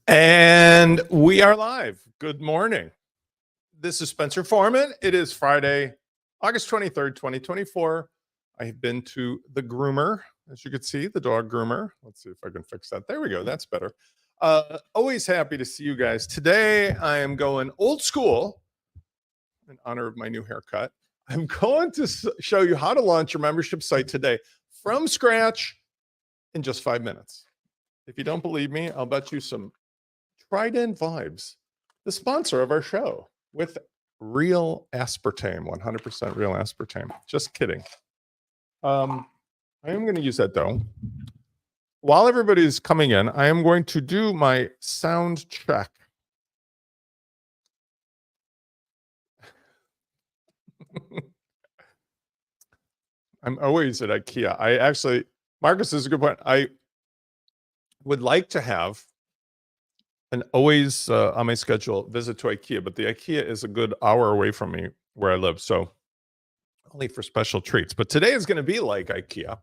And we are live. Good morning. This is Spencer Foreman. It is Friday, August 23rd, 2024. I have been to the groomer, as you can see, the dog groomer. Let's see if I can fix that. There we go. That's better. Always happy to see you guys. Today, I am going old school in honor of my new haircut. I'm going to show you how to launch your membership site today from scratch in just 5 minutes. If you don't believe me, I'll bet you some Trident Vibes, the sponsor of our show, with real aspartame, 100% real aspartame. Just kidding. I am going to use that though. While everybody's coming in, I am going to do my sound check. I'm always at IKEA. Marcus is a good point. I would like to have an always on my schedule visit to IKEA, but the IKEA is a good hour away from me where I live, so only for special treats. But today is going to be like IKEA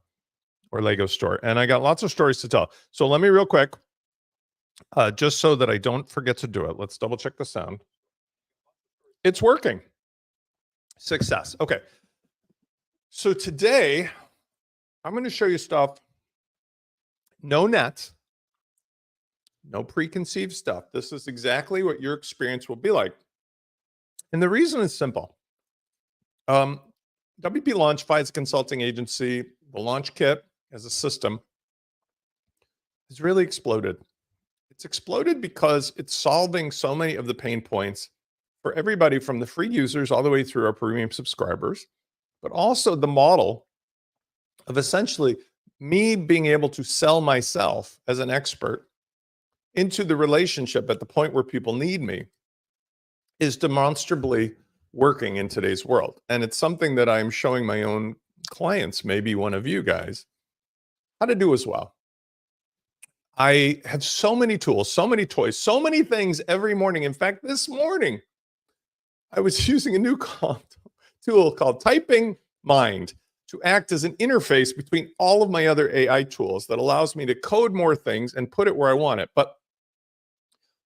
or Lego store, and I got lots of stories to tell. So let me real quick, just so that I don't forget to do it. Let's double check the sound. It's working. Success. Okay. So today I'm going to show you stuff. No net. No preconceived stuff. This is exactly what your experience will be like. And the reason is simple. WP Launchify is a consulting agency. The Launch Kit as a system has really exploded. It's exploded because it's solving so many of the pain points for everybody from the free users all the way through our premium subscribers, but also the model of essentially me being able to sell myself as an expert into the relationship at the point where people need me is demonstrably working in today's world. And it's something that I'm showing my own clients, maybe one of you guys, how to do as well. I have so many tools, so many toys, so many things every morning. In fact, this morning, I was using a new tool called Typing Mind to act as an interface between all of my other AI tools that allows me to code more things and put it where I want it. But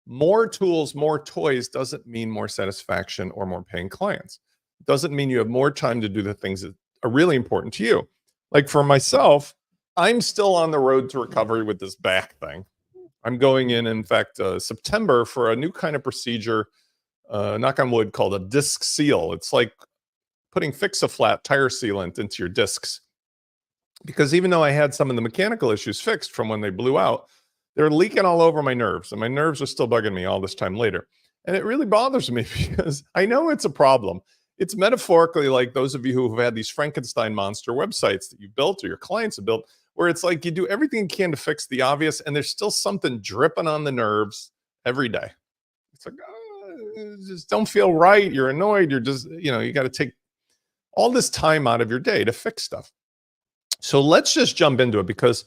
more tools, more toys doesn't mean more satisfaction or more paying clients. It doesn't mean you have more time to do the things that are really important to you. Like for myself, I'm still on the road to recovery with this back thing. I'm going in fact, September for a new kind of procedure, knock on wood, called a disc seal. It's like putting Fix-A-Flat tire sealant into your discs. Because even though I had some of the mechanical issues fixed from when they blew out, they're leaking all over my nerves, and my nerves are still bugging me all this time later. And it really bothers me because I know it's a problem. It's metaphorically like those of you who have had these Frankenstein monster websites that you built or your clients have built, where it's like you do everything you can to fix the obvious, and there's still something dripping on the nerves every day. It's like, oh, just don't feel right. You're annoyed. You're just, you got to take all this time out of your day to fix stuff. So let's just jump into it, because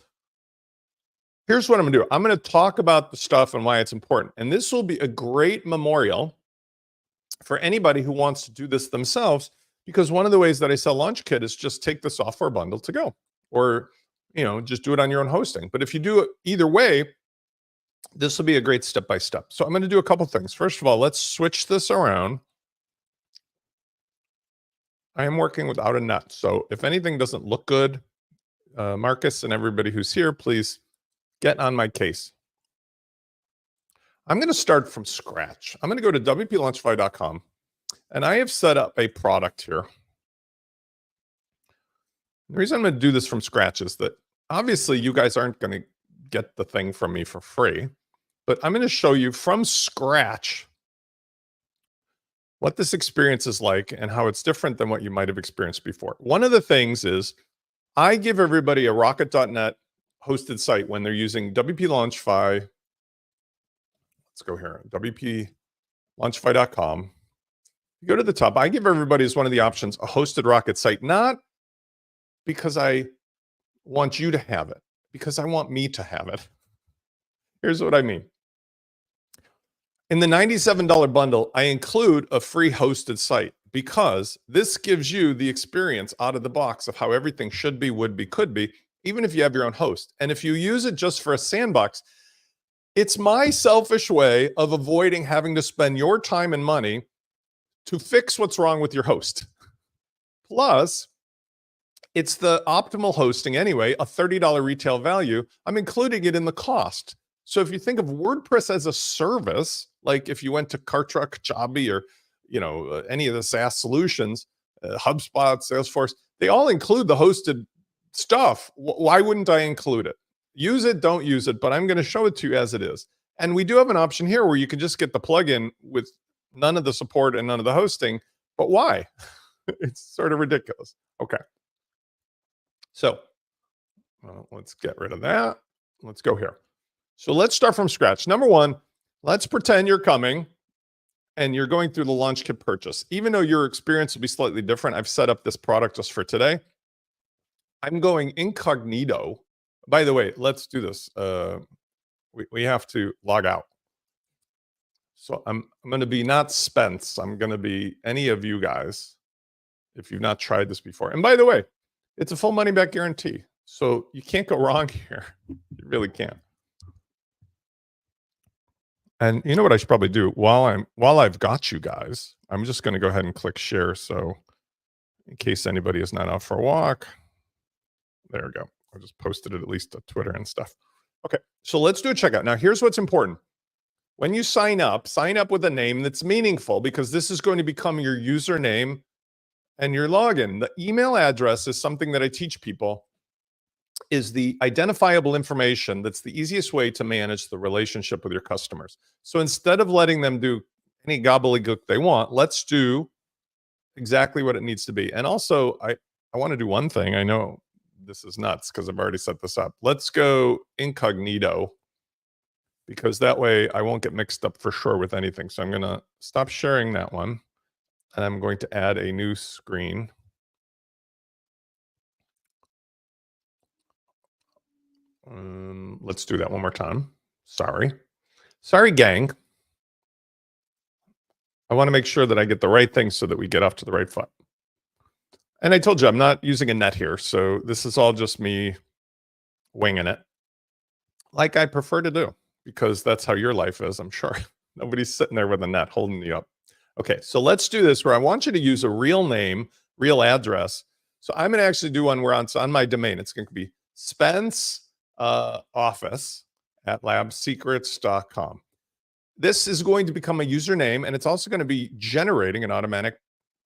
here's what I'm going to do. I'm going to talk about the stuff and why it's important. And this will be a great memorial for anybody who wants to do this themselves, because one of the ways that I sell Launch Kit is just take the software bundle to go, or, just do it on your own hosting. But if you do it either way, this will be a great step-by-step. So I'm going to do a couple things. First of all, let's switch this around. I am working without a net. So if anything doesn't look good, Marcus and everybody who's here, please get on my case. I'm going to start from scratch. I'm going to go to WPLaunchify.com, and I have set up a product here. The reason I'm going to do this from scratch is that obviously you guys aren't going to get the thing from me for free, but I'm going to show you from scratch what this experience is like and how it's different than what you might have experienced before. One of the things is I give everybody a rocket.net hosted site when they're using WP Launchify. Let's go here, WPLaunchify.com. You go to the top. I give everybody as one of the options a hosted rocket site, not because I want you to have it, because I want me to have it. Here's what I mean. In the $97 bundle, I include a free hosted site, because this gives you the experience out of the box of how everything should be, would be, could be, even if you have your own host. And if you use it just for a sandbox, It's my selfish way of avoiding having to spend your time and money to fix what's wrong with your host. Plus, it's the optimal hosting anyway, a $30 retail value. I'm including it in the cost. So if you think of WordPress as a service, like if you went to Cartruck, Jobby, or any of the SaaS solutions, HubSpot, Salesforce, they all include the hosted stuff. Why wouldn't I include it? Use it, don't use it, but I'm going to show it to you as it is. And we do have an option here where you can just get the plugin with none of the support and none of the hosting. But why? It's sort of ridiculous. Okay. So let's get rid of that. Let's go here. So let's start from scratch. Number one, let's pretend you're coming and you're going through the launch kit purchase. Even though your experience will be slightly different, I've set up this product just for today. I'm going incognito. By the way, let's do this. We have to log out. So I'm going to be not Spence. I'm going to be any of you guys if you've not tried this before. And by the way, it's a full money back guarantee. So you can't go wrong here. You really can't. And you know what I should probably do while I've got you guys, I'm just going to go ahead and click share. So in case anybody is not out for a walk, there we go. I just posted it at least to Twitter and stuff. Okay, so let's do a checkout. Now, here's what's important. When you sign up with a name that's meaningful, because this is going to become your username and your login. The email address is something that I teach people is the identifiable information that's the easiest way to manage the relationship with your customers. So instead of letting them do any gobbledygook they want, let's do exactly what it needs to be. And also, I want to do one thing. I know this is nuts because I've already set this up. Let's go incognito, because that way I won't get mixed up for sure with anything. So I'm going to stop sharing that one, and I'm going to add a new screen. Let's do that one more time. Sorry, gang. I want to make sure that I get the right thing so that we get off to the right foot. And I told you I'm not using a net here, so this is all just me winging it, like I prefer to do, because that's how your life is, I'm sure. Nobody's sitting there with a net holding you up. Okay, so let's do this where I want you to use a real name, real address. So I'm going to actually do one where it's on my domain. It's going to be Spence office at labsecrets.com. This is going to become a username, and it's also going to be generating an automatic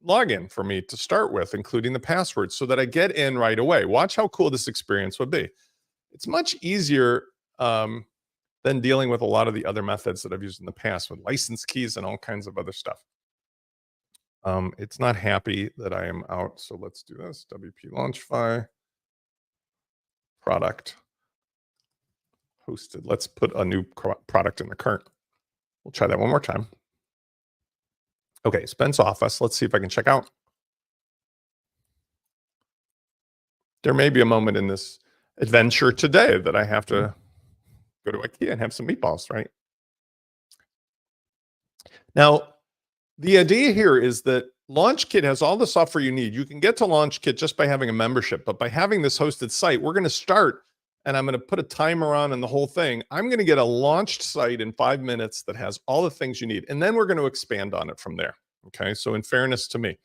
login for me to start with, including the password, so that I get in right away. Watch how cool this experience would be. It's much easier than dealing with a lot of the other methods that I've used in the past with license keys and all kinds of other stuff. It's not happy that I am out, so let's do this. WP Launchify product hosted. Let's put a new product in the current. We'll try that one more time. Okay, Spence Office. Let's see if I can check out. There may be a moment in this adventure today that I have to go to IKEA and have some meatballs, right? Now, the idea here is that LaunchKit has all the software you need. You can get to LaunchKit just by having a membership, but by having this hosted site, we're going to start, and I'm going to put a timer on and the whole thing. I'm going to get a launched site in 5 minutes that has all the things you need, and then we're going to expand on it from there. Okay, so in fairness to me.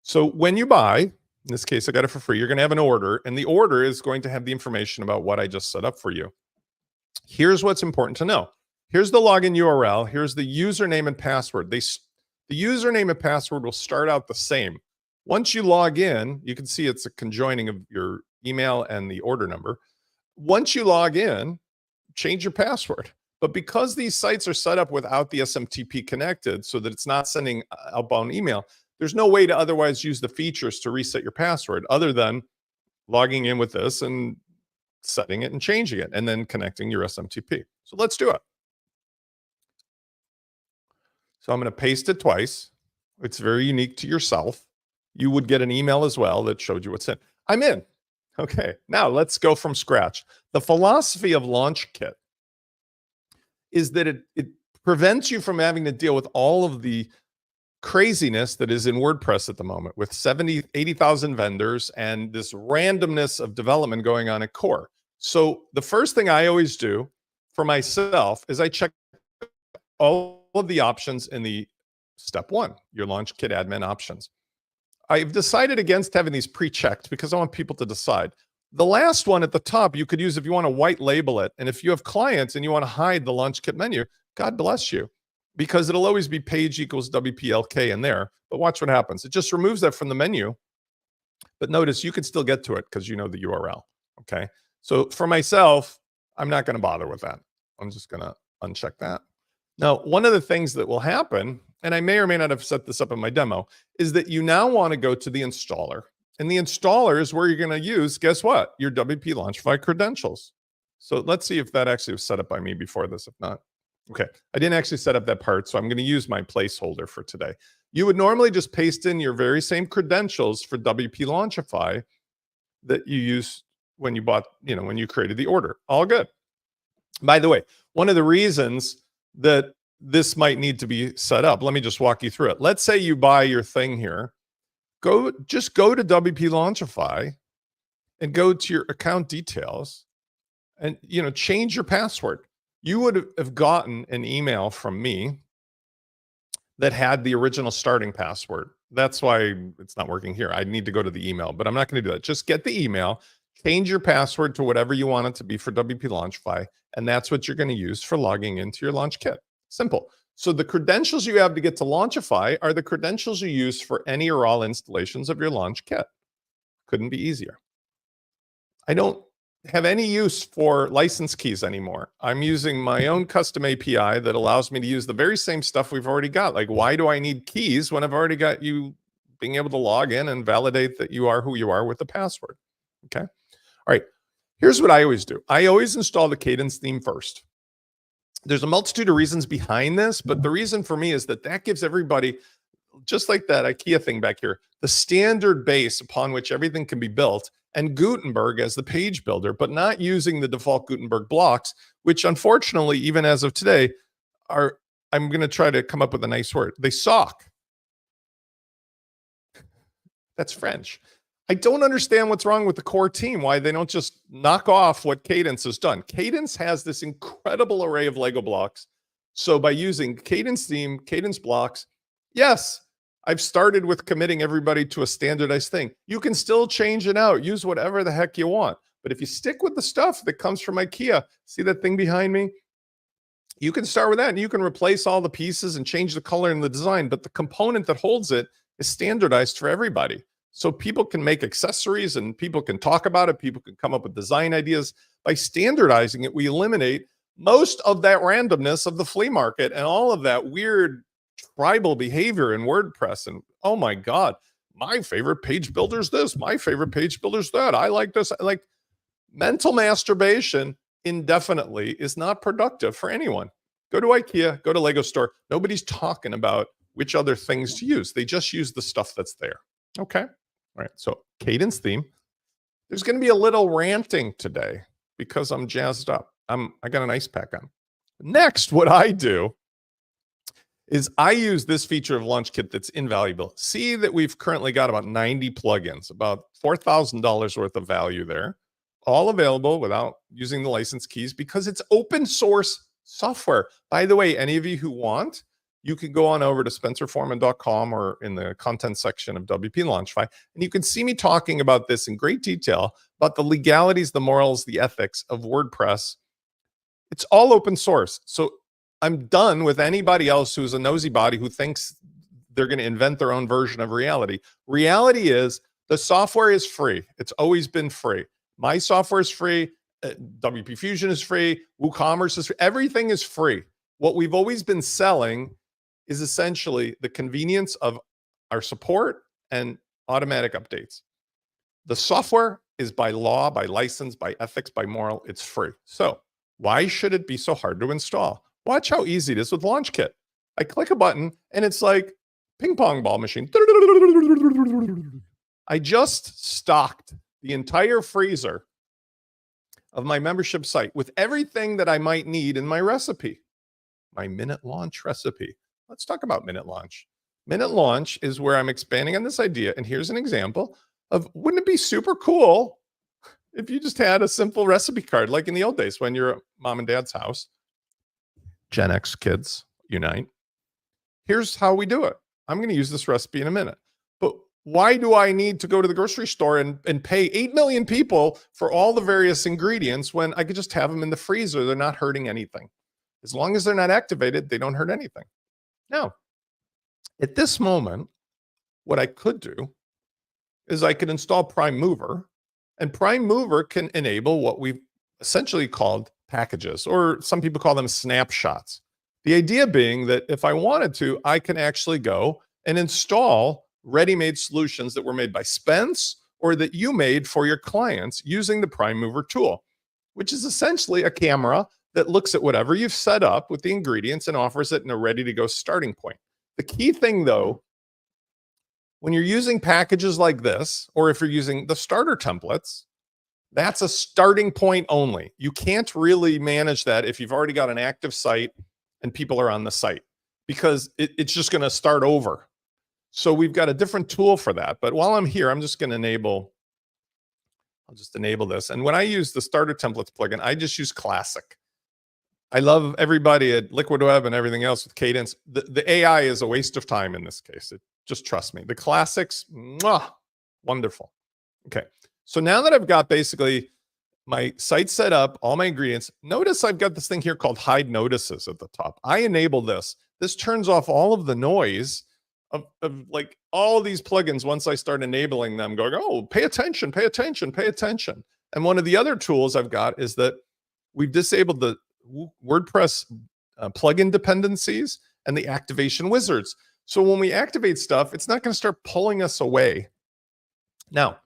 So when you buy, in this case, I got it for free, you're going to have an order, and the order is going to have the information about what I just set up for you. Here's what's important to know. Here's the login URL. Here's the username and password. The username and password will start out the same. Once you log in, you can see it's a conjoining of your email and the order number. Once you log in, change your password. But because these sites are set up without the SMTP connected so that it's not sending outbound email, there's no way to otherwise use the features to reset your password other than logging in with this and setting it and changing it and then connecting your SMTP. So let's do it. So I'm going to paste it twice. It's very unique to yourself. You would get an email as well that showed you what's in. I'm in. Okay, now let's go from scratch. The philosophy of LaunchKit is that it prevents you from having to deal with all of the craziness that is in WordPress at the moment with 80,000 vendors and this randomness of development going on at core. So the first thing I always do for myself is I check all of the options in the step one, your launch kit admin options. I've decided against having these pre-checked because I want people to decide. The last one at the top, you could use if you want to white label it. And if you have clients and you want to hide the launch kit menu, God bless you, because it'll always be page equals WPLK in there. But watch what happens. It just removes that from the menu. But notice you can still get to it because you know the URL. Okay. So for myself, I'm not going to bother with that. I'm just going to uncheck that. Now, one of the things that will happen, and I may or may not have set this up in my demo, is that you now want to go to the installer. And the installer is where you're going to use, guess what? Your WP Launchify credentials. So let's see if that actually was set up by me before this. If not, okay. I didn't actually set up that part, so I'm going to use my placeholder for today. You would normally just paste in your very same credentials for WP Launchify that you used when you bought, when you created the order. All good. By the way, one of the reasons that this might need to be set up, let me just walk you through it. Let's say you buy your thing here. Just go to WP Launchify and go to your account details and change your password. You would have gotten an email from me that had the original starting password. That's why it's not working here. I need to go to the email, but I'm not going to do that. Just get the email, change your password to whatever you want it to be for WP Launchify, and that's what you're going to use for logging into your launch kit. Simple. So the credentials you have to get to Launchify are the credentials you use for any or all installations of your launch kit. Couldn't be easier. I don't have any use for license keys anymore. I'm using my own custom API that allows me to use the very same stuff we've already got. Like, why do I need keys when I've already got you being able to log in and validate that you are who you are with the password? Okay. All right. Here's what I always do. I always install the Cadence theme first. There's a multitude of reasons behind this, but the reason for me is that gives everybody, just like that IKEA thing back here, the standard base upon which everything can be built, and Gutenberg as the page builder, but not using the default Gutenberg blocks, which unfortunately, even as of today, I'm going to try to come up with a nice word. They suck. That's French. I don't understand what's wrong with the core team, why they don't just knock off what Cadence has done. Cadence has this incredible array of Lego blocks. So by using Cadence theme, Cadence blocks, yes, I've started with committing everybody to a standardized thing. You can still change it out, use whatever the heck you want. But if you stick with the stuff that comes from IKEA, see that thing behind me? You can start with that and you can replace all the pieces and change the color and the design, but the component that holds it is standardized for everybody. So people can make accessories and people can talk about it. People can come up with design ideas. By standardizing it, we eliminate most of that randomness of the flea market and all of that weird tribal behavior in WordPress. And oh my God, my favorite page builder's this, my favorite page builder's that. I like this. Like, mental masturbation indefinitely is not productive for anyone. Go to IKEA, go to Lego store. Nobody's talking about which other things to use. They just use the stuff that's there. Okay. All right. So Cadence theme. There's going to be a little ranting today because I'm jazzed up. I got an ice pack on. Next, what I do is I use this feature of LaunchKit that's invaluable. See that we've currently got about 90 plugins, about $4,000 worth of value there, all available without using the license keys because it's open source software. By the way, any of you who want, you can go on over to spencerforman.com or in the content section of WP Launchify, and you can see me talking about this in great detail about the legalities, the morals, the ethics of WordPress. It's all open source. So I'm done with anybody else who's a nosy body who thinks they're going to invent their own version of reality. Reality is the software is free. It's always been free. My software is free. WP Fusion is free. WooCommerce is free. Everything is free. What we've always been selling is essentially the convenience of our support and automatic updates. The software is by law, by license, by ethics, by moral. It's free. So why should it be so hard to install? Watch how easy it is with LaunchKit. I click a button and it's like ping pong ball machine. I just stocked the entire freezer of my membership site with everything that I might need in my recipe, my minute launch recipe. Let's talk about minute launch. Minute launch is where I'm expanding on this idea. And here's an example of, wouldn't it be super cool if you just had a simple recipe card, like in the old days when you're at mom and dad's house, Gen X kids unite. Here's how we do it. I'm going to use this recipe in a minute. But why do I need to go to the grocery store and pay 8 million people for all the various ingredients when I could just have them in the freezer? They're not hurting anything. As long as they're not activated, they don't hurt anything. Now, at this moment, what I could do is I could install Prime Mover, and Prime Mover can enable what we've essentially called packages, or some people call them snapshots. The idea being that if I wanted to, I can actually go and install ready-made solutions that were made by Spence or that you made for your clients using the Prime Mover tool, which is essentially a camera that looks at whatever you've set up with the ingredients and offers it in a ready-to-go starting point. The key thing, though, when you're using packages like this, or if you're using the starter templates, that's a starting point only. You can't really manage that if you've already got an active site and people are on the site, because it's just going to start over. So we've got a different tool for that. But while I'm here, I'm just going to enable, I'll just enable this. And when I use the starter templates plugin, I just use classic. I love everybody at Liquid Web and everything else with Cadence. The AI is a waste of time in this case. Just trust me. The classics, mwah, wonderful. Okay. So now that I've got basically my site set up, all my ingredients, notice I've got this thing here called hide notices at the top. I enable this. This turns off all of the noise of like all of these plugins. Once I start enabling them, going, oh, pay attention, pay attention, pay attention. And one of the other tools I've got is that we've disabled the WordPress plugin dependencies and the activation wizards. So when we activate stuff, it's not going to start pulling us away. Now,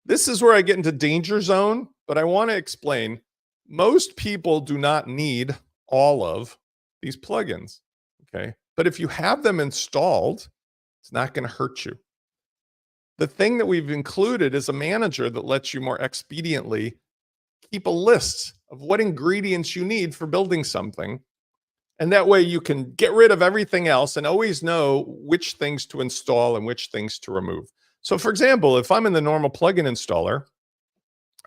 this is where I get into danger zone, but I want to explain, most people do not need all of these plugins, okay? But if you have them installed, it's not going to hurt you. The thing that we've included is a manager that lets you more expediently keep a list of what ingredients you need for building something. And that way you can get rid of everything else and always know which things to install and which things to remove. So for example, if I'm in the normal plugin installer,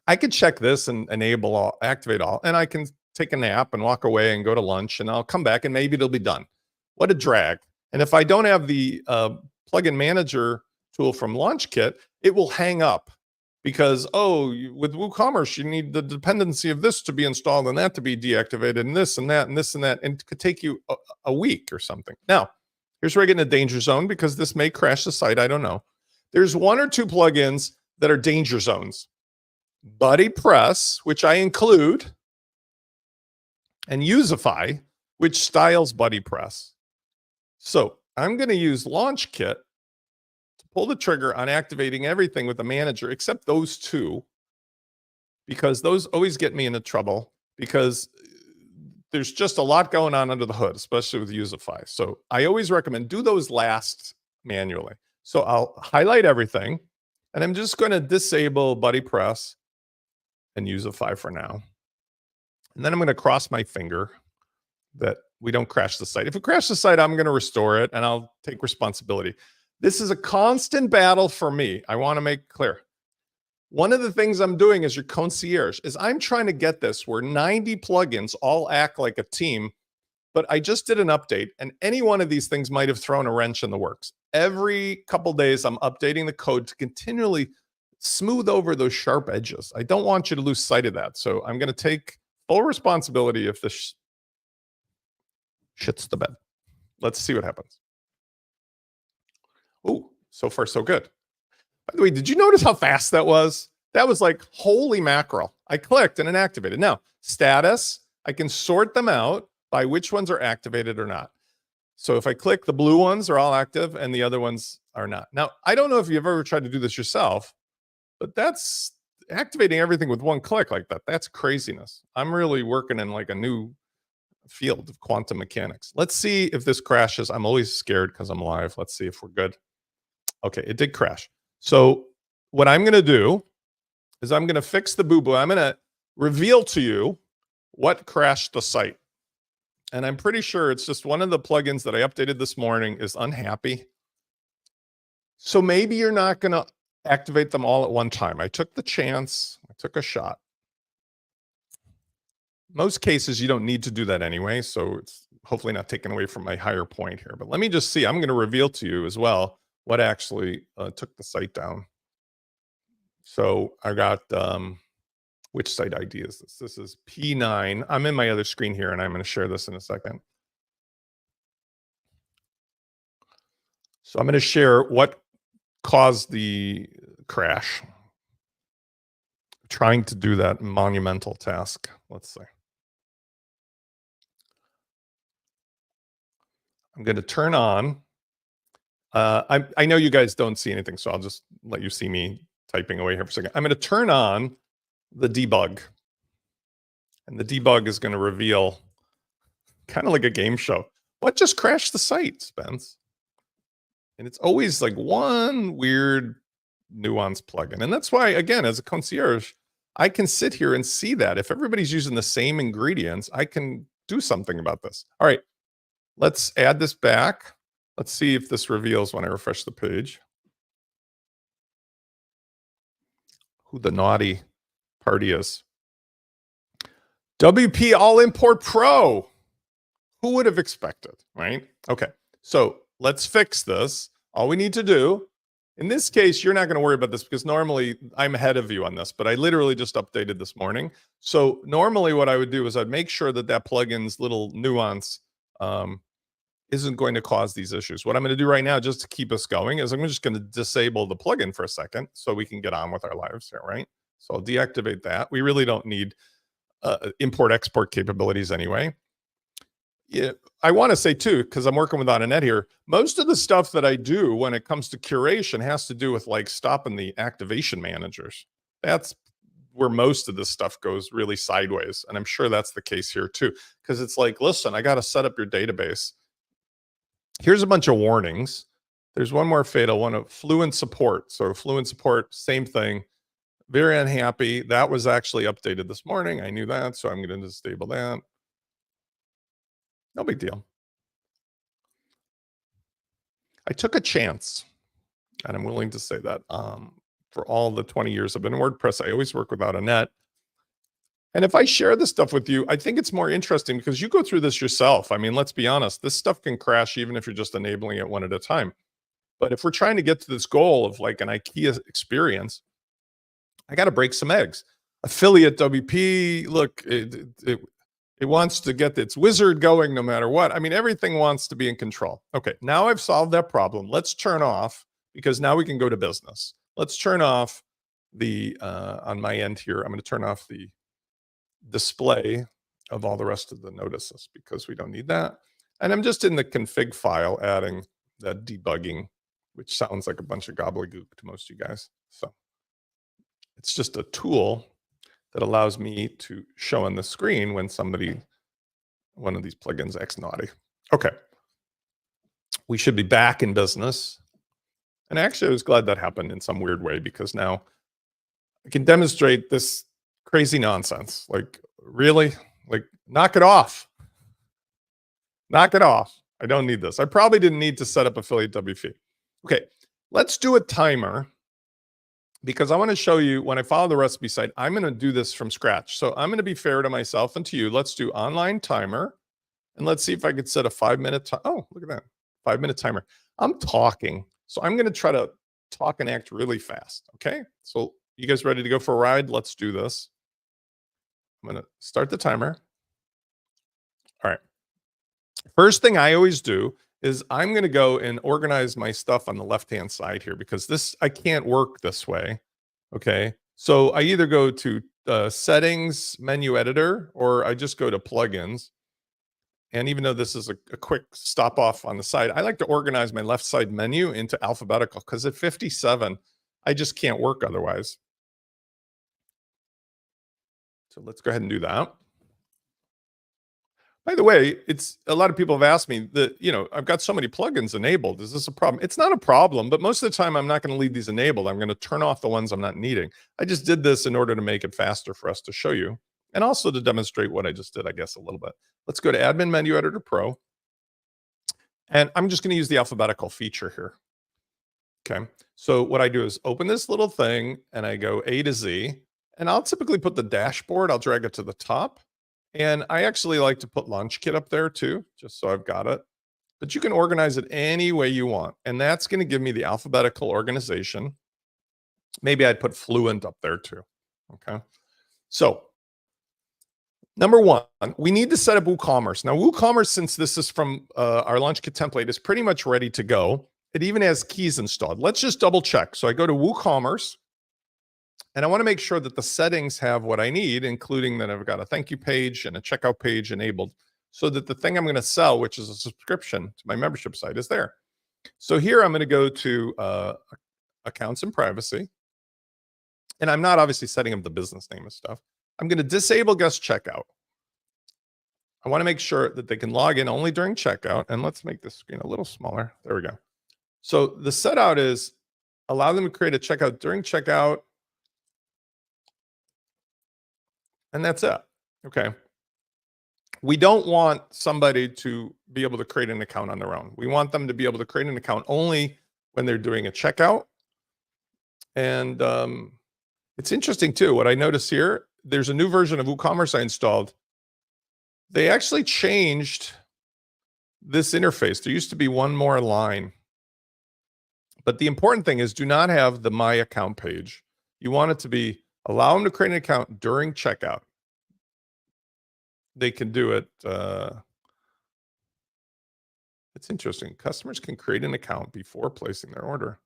I could check this and enable all, activate all, and I can take a nap and walk away and go to lunch, and I'll come back and maybe it'll be done. What a drag. And if I don't have the plugin manager tool from LaunchKit, it will hang up because, oh, with WooCommerce, you need the dependency of this to be installed and that to be deactivated and this and that and this and that. And it could take you a week or something. Now, here's where I get in a danger zone because this may crash the site. I don't know. There's one or two plugins that are danger zones. BuddyPress, which I include, and Usify, which styles BuddyPress. So I'm going to use LaunchKit to pull the trigger on activating everything with the manager, except those two, because those always get me into trouble because there's just a lot going on under the hood, especially with Usify. So I always recommend do those last manually. So I'll highlight everything, and I'm just going to disable BuddyPress and Usify for now. And then I'm going to cross my finger that we don't crash the site. If we crash the site, I'm going to restore it and I'll take responsibility. This is a constant battle for me. I want to make clear. One of the things I'm doing as your concierge is I'm trying to get this where 90 plugins all act like a team, but I just did an update and any one of these things might have thrown a wrench in the works. Every couple days, I'm updating the code to continually smooth over those sharp edges. I don't want you to lose sight of that. So I'm going to take full responsibility if this shits the bed. Let's see what happens. Oh, so far so good. By the way, did you notice how fast that was? That was like, holy mackerel. I clicked and it activated. Now, status, I can sort them out by which ones are activated or not. So if I click, the blue ones are all active and the other ones are not. Now, I don't know if you've ever tried to do this yourself, but that's activating everything with one click like that. That's craziness. I'm really working in like a new field of quantum mechanics. Let's see if this crashes. I'm always scared because I'm live. Let's see if we're good. Okay, it did crash. So what I'm going to do is I'm going to fix the boo-boo. I'm going to reveal to you what crashed the site. And I'm pretty sure it's just one of the plugins that I updated this morning is unhappy. So maybe you're not going to activate them all at one time. I took the chance. I took a shot. Most cases, you don't need to do that anyway, so it's hopefully not taken away from my higher point here. But let me just see. I'm going to reveal to you as well what actually took the site down. So I got which site ID is this? This is P9. I'm in my other screen here, and I'm going to share this in a second. So I'm going to share what caused the crash. Trying to do that monumental task. Let's see. I'm going to turn on. I know you guys don't see anything, so I'll just let you see me typing away here for a second. I'm going to turn on the debug. And the debug is going to reveal, kind of like a game show, what just crashed the site, Spence? And it's always like one weird nuance plugin. And that's why, again, as a concierge, I can sit here and see that. If everybody's using the same ingredients, I can do something about this. All right, let's add this back. Let's see if this reveals when I refresh the page who the naughty party is. WP All Import Pro. Who would have expected, right? Okay, so let's fix this. All we need to do, in this case, you're not going to worry about this because normally I'm ahead of you on this, but I literally just updated this morning. So normally what I would do is I'd make sure that that plugin's little nuance isn't going to cause these issues. What I'm going to do right now, just to keep us going, is I'm just going to disable the plugin for a second so we can get on with our lives here, right? So I'll deactivate that. We really don't need import-export capabilities anyway. Yeah, I want to say too, because I'm working with .NET here, most of the stuff that I do when it comes to curation has to do with like stopping the activation managers. That's where most of this stuff goes really sideways. And I'm sure that's the case here too, because it's like, listen, I got to set up your database. Here's a bunch of warnings. There's one more fatal one of Fluent support. So Fluent support, same thing. Very unhappy. That was actually updated this morning. I knew that, so I'm going to disable that. No big deal. I took a chance, and I'm willing to say that for all the 20 years I've been in WordPress, I always work without a net. And if I share this stuff with you, I think it's more interesting because you go through this yourself. I mean, let's be honest, this stuff can crash even if you're just enabling it one at a time. But if we're trying to get to this goal of like an IKEA experience, I got to break some eggs. Affiliate WP, look, it wants to get its wizard going no matter what. I mean, everything wants to be in control. Okay, now I've solved that problem. Let's turn off, because now we can go to business. Let's turn off the, on my end here, I'm going to turn off the display of all the rest of the notices because we don't need that. And I'm just in the config file adding that debugging, which sounds like a bunch of gobbledygook to most of you guys. So it's just a tool that allows me to show on the screen when one of these plugins acts naughty. Okay. We should be back in business. And actually, I was glad that happened in some weird way because now I can demonstrate this crazy nonsense. Like, really? Like, knock it off. Knock it off. I don't need this. I probably didn't need to set up affiliate WP. Okay, let's do a timer, because I want to show you when I follow the recipe site, I'm going to do this from scratch. So I'm going to be fair to myself and to you. Let's do online timer. And let's see if I could set a 5-minute time. Oh, look at that. 5-minute timer. I'm talking. So I'm going to try to talk and act really fast. Okay. So you guys ready to go for a ride? Let's do this. I'm going to start the timer. All right. First thing I always do is I'm going to go and organize my stuff on the left-hand side here, because this, I can't work this way. Okay. So I either go to settings, menu editor, or I just go to plugins. And even though this is a quick stop off on the side, I like to organize my left side menu into alphabetical, because at 57, I just can't work otherwise. So let's go ahead and do that. By the way, it's a lot of people have asked me that, I've got so many plugins enabled. Is this a problem? It's not a problem, but most of the time I'm not going to leave these enabled. I'm going to turn off the ones I'm not needing. I just did this in order to make it faster for us to show you, and also to demonstrate what I just did, I guess, a little bit. Let's go to Admin Menu Editor Pro. And I'm just going to use the alphabetical feature here. Okay. So what I do is open this little thing and I go A to Z. And I'll typically put the dashboard, I'll drag it to the top. And I actually like to put Launch Kit up there too, just so I've got it. But you can organize it any way you want. And that's going to give me the alphabetical organization. Maybe I'd put Fluent up there too. Okay. So, number one, we need to set up WooCommerce. Now, WooCommerce, since this is from our Launch Kit template, is pretty much ready to go. It even has keys installed. Let's just double check. So I go to WooCommerce. And I want to make sure that the settings have what I need, including that I've got a thank you page and a checkout page enabled so that the thing I'm going to sell, which is a subscription to my membership site, is there. So here I'm going to go to accounts and privacy. And I'm not obviously setting up the business name and stuff. I'm going to disable guest checkout. I want to make sure that they can log in only during checkout. And let's make this screen a little smaller. There we go. So the set out is allow them to create a checkout during checkout. And that's it. Okay. We don't want somebody to be able to create an account on their own. We want them to be able to create an account only when they're doing a checkout. And it's interesting too. What I notice here, there's a new version of WooCommerce I installed. They actually changed this interface. There used to be one more line. But the important thing is do not have the My Account page. You want it to be allow them to create an account during checkout. They can do it. It's interesting. Customers can create an account before placing their order.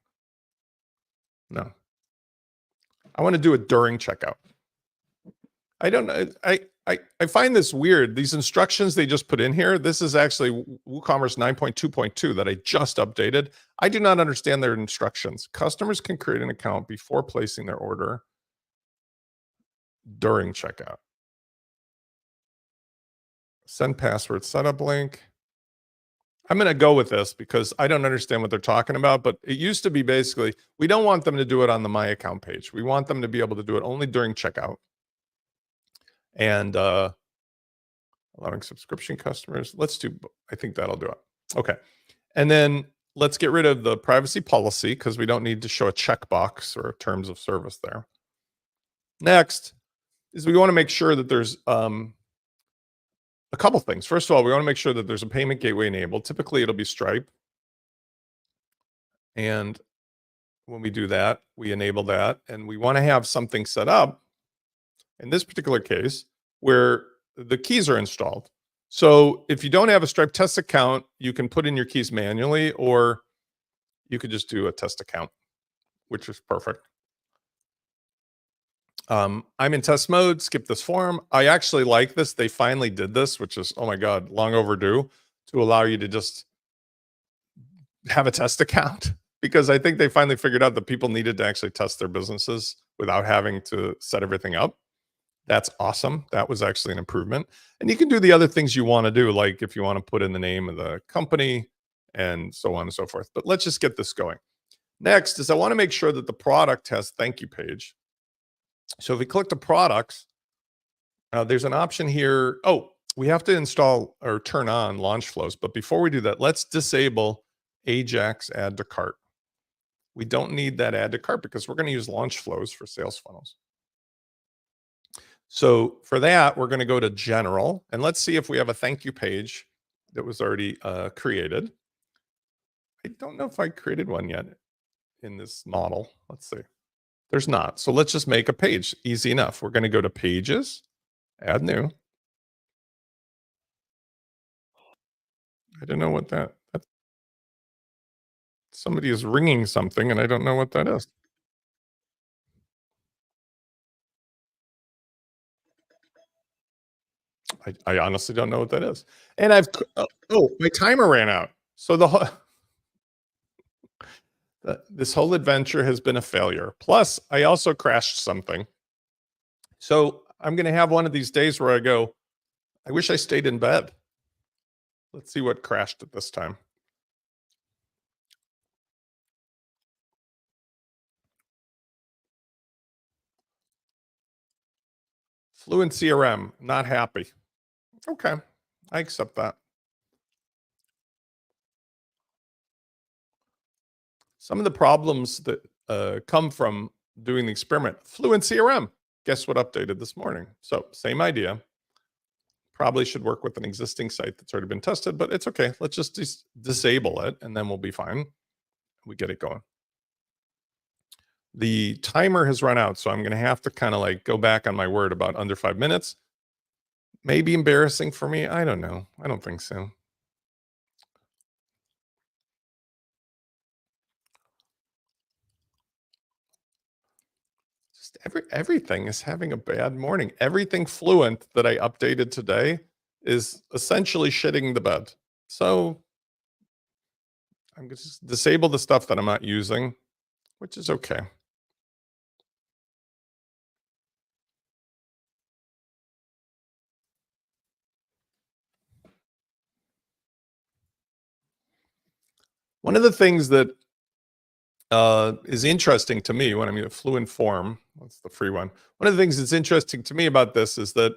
No. I want to do it during checkout. I don't know. I find this weird. These instructions they just put in here. This is actually WooCommerce 9.2.2 that I just updated. I do not understand their instructions. Customers can create an account before placing their order during checkout. Send password setup link. I'm going to go with this because I don't understand what they're talking about, but it used to be basically, we don't want them to do it on the My Account page. We want them to be able to do it only during checkout. And allowing subscription customers. Let's do, I think that'll do it. Okay. And then let's get rid of the privacy policy because we don't need to show a checkbox or terms of service there. Next is we want to make sure that there's a couple things. First of all, we want to make sure that there's a payment gateway enabled. Typically, it'll be Stripe. And when we do that, we enable that. And we want to have something set up, in this particular case, where the keys are installed. So if you don't have a Stripe test account, you can put in your keys manually, or you could just do a test account, which is perfect. I'm in test mode, skip this form. I actually like this. They finally did this, which is, oh my God, long overdue, to allow you to just have a test account because I think they finally figured out that people needed to actually test their businesses without having to set everything up. That's awesome. That was actually an improvement. And you can do the other things you want to do, like if you want to put in the name of the company and so on and so forth. But let's just get this going. Next is I want to make sure that the product has thank you page. So if we click the products, there's an option here. Oh, we have to install or turn on launch flows. But before we do that, let's disable Ajax add to cart. We don't need that add to cart because we're going to use launch flows for sales funnels. So for that, we're going to go to general and let's see if we have a thank you page that was already created. I don't know if I created one yet in this model. Let's see. There's not. So let's just make a page. Easy enough. We're going to go to pages, add new. I don't know what that somebody is ringing something and I don't know what that is. I honestly don't know what that is. And oh, my timer ran out. So the whole this whole adventure has been a failure. Plus, I also crashed something. So I'm going to have one of these days where I go, I wish I stayed in bed. Let's see what crashed at this time. Fluent CRM, not happy. Okay, I accept that. Some of the problems that come from doing the experiment, Fluent CRM. guess what updated this morning? So same idea. Probably should work with an existing site that's already been tested, but it's okay. Let's just disable it and then we'll be fine. We get it going. The timer has run out, so I'm going to have to kind of like go back on my word about under 5 minutes. Maybe embarrassing for me. I don't know. I don't think so. Just everything is having a bad morning. Everything Fluent that I updated today is essentially shitting the bed. So I'm going to just disable the stuff that I'm not using, which is okay. One of the things that is interesting to me when I mean a Fluent form, that's the free one. One of the things that's interesting to me about this is that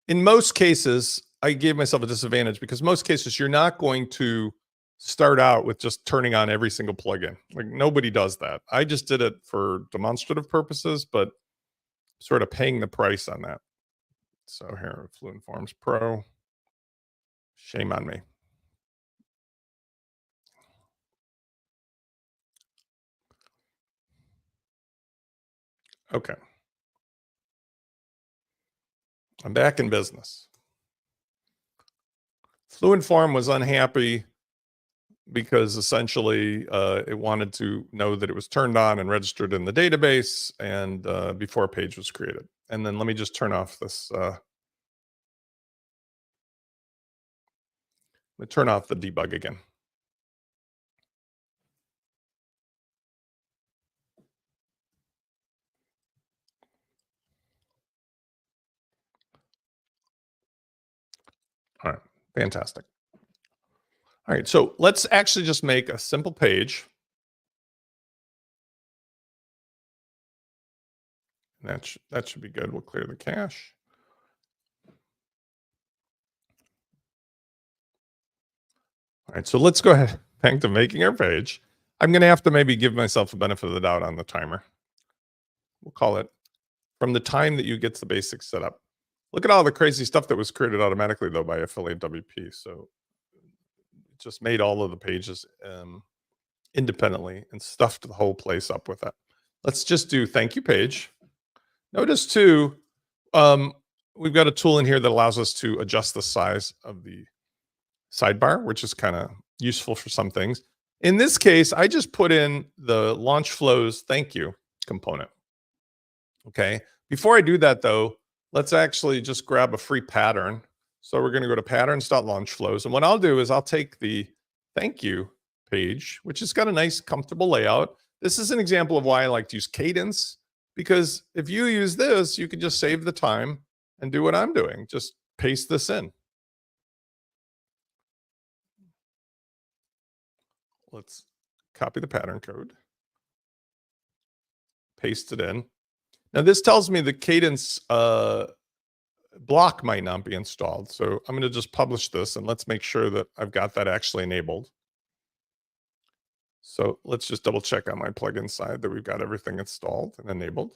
in most cases, I gave myself a disadvantage because most cases you're not going to start out with just turning on every single plugin. Like nobody does that. I just did it for demonstrative purposes, but sort of paying the price on that. So here, Fluent Forms Pro. Shame on me. Okay. I'm back in business. Fluent Form was unhappy because essentially it wanted to know that it was turned on and registered in the database and before a page was created. And then let me just turn off this. Let me turn off the debug again. All right, fantastic. All right, so let's actually just make a simple page. That should be good. We'll clear the cache. All right, so let's go ahead back to making our page. I'm going to have to maybe give myself a benefit of the doubt on the timer. We'll call it from the time that you get the basics set up. Look at all the crazy stuff that was created automatically, though, by Affiliate WP. So it just made all of the pages independently and stuffed the whole place up with that. Let's just do thank you page. Notice, too, we've got a tool in here that allows us to adjust the size of the sidebar, which is kind of useful for some things. In this case, I just put in the launch flows thank you component. Okay. Before I do that, though, let's actually just grab a free pattern. So we're going to go to patterns.launchflows. And what I'll do is I'll take the thank you page, which has got a nice, comfortable layout. This is an example of why I like to use Cadence, because if you use this, you can just save the time and do what I'm doing. Just paste this in. Let's copy the pattern code, paste it in. Now this tells me the Cadence block might not be installed. So I'm going to just publish this and let's make sure that I've got that actually enabled. So let's just double check on my plugin side that we've got everything installed and enabled.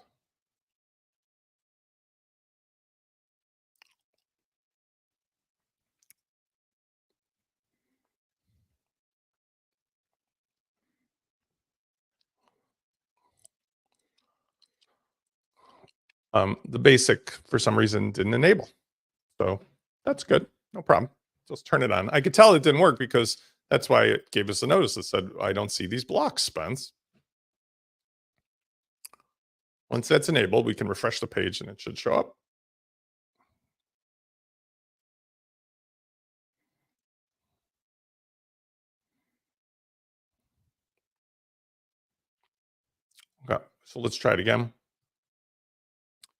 The basic, for some reason, didn't enable. So that's good. No problem. Just turn it on. I could tell it didn't work because that's why it gave us a notice that said, I don't see these blocks, Spence. Once that's enabled, we can refresh the page and it should show up. Okay, so let's try it again.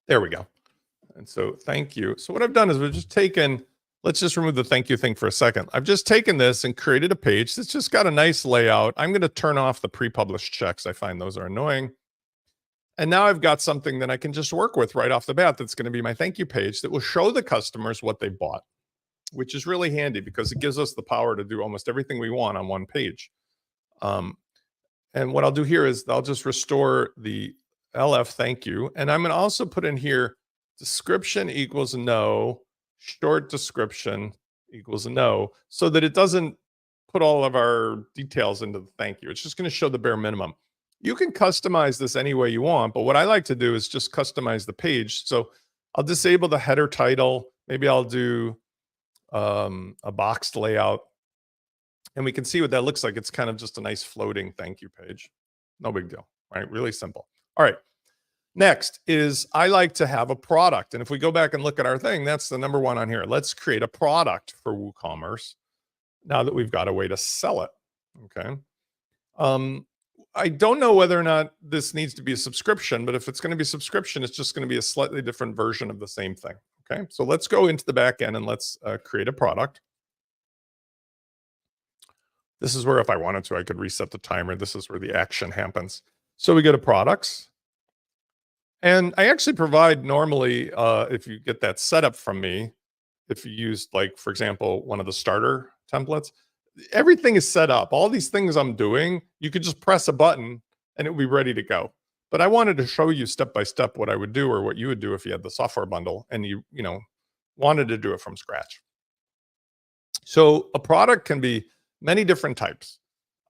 There we go. And so thank you. So what I've done is we've just taken, let's just remove the thank you thing for a second. I've just taken this and created a page that's just got a nice layout. I'm going to turn off the pre-published checks. I find those are annoying. And now I've got something that I can just work with right off the bat that's going to be my thank you page that will show the customers what they bought, which is really handy because it gives us the power to do almost everything we want on one page. And what I'll do here is I'll just restore the LF thank you. And I'm going to also put in here description equals no, short description equals no, so that it doesn't put all of our details into the thank you. It's just going to show the bare minimum. You can customize this any way you want, but what I like to do is just customize the page. So I'll disable the header title. Maybe I'll do a boxed layout, and we can see what that looks like. It's kind of just a nice floating thank you page. No big deal, right? Really simple. All right. Next is I like to have a product. And if we go back and look at our thing, that's the number one on here. Let's create a product for WooCommerce now that we've got a way to sell it. Okay. I don't know whether or not this needs to be a subscription, but if it's going to be a subscription, it's just going to be a slightly different version of the same thing. Okay. So let's go into the back end and let's create a product. This is where if I wanted to, I could reset the timer. This is where the action happens. So we go to products. And I actually provide normally, if you get that setup from me, if you use like, for example, one of the starter templates, everything is set up. All these things I'm doing, you could just press a button and it would be ready to go. But I wanted to show you step by step what I would do or what you would do if you had the software bundle and you wanted to do it from scratch. So a product can be many different types.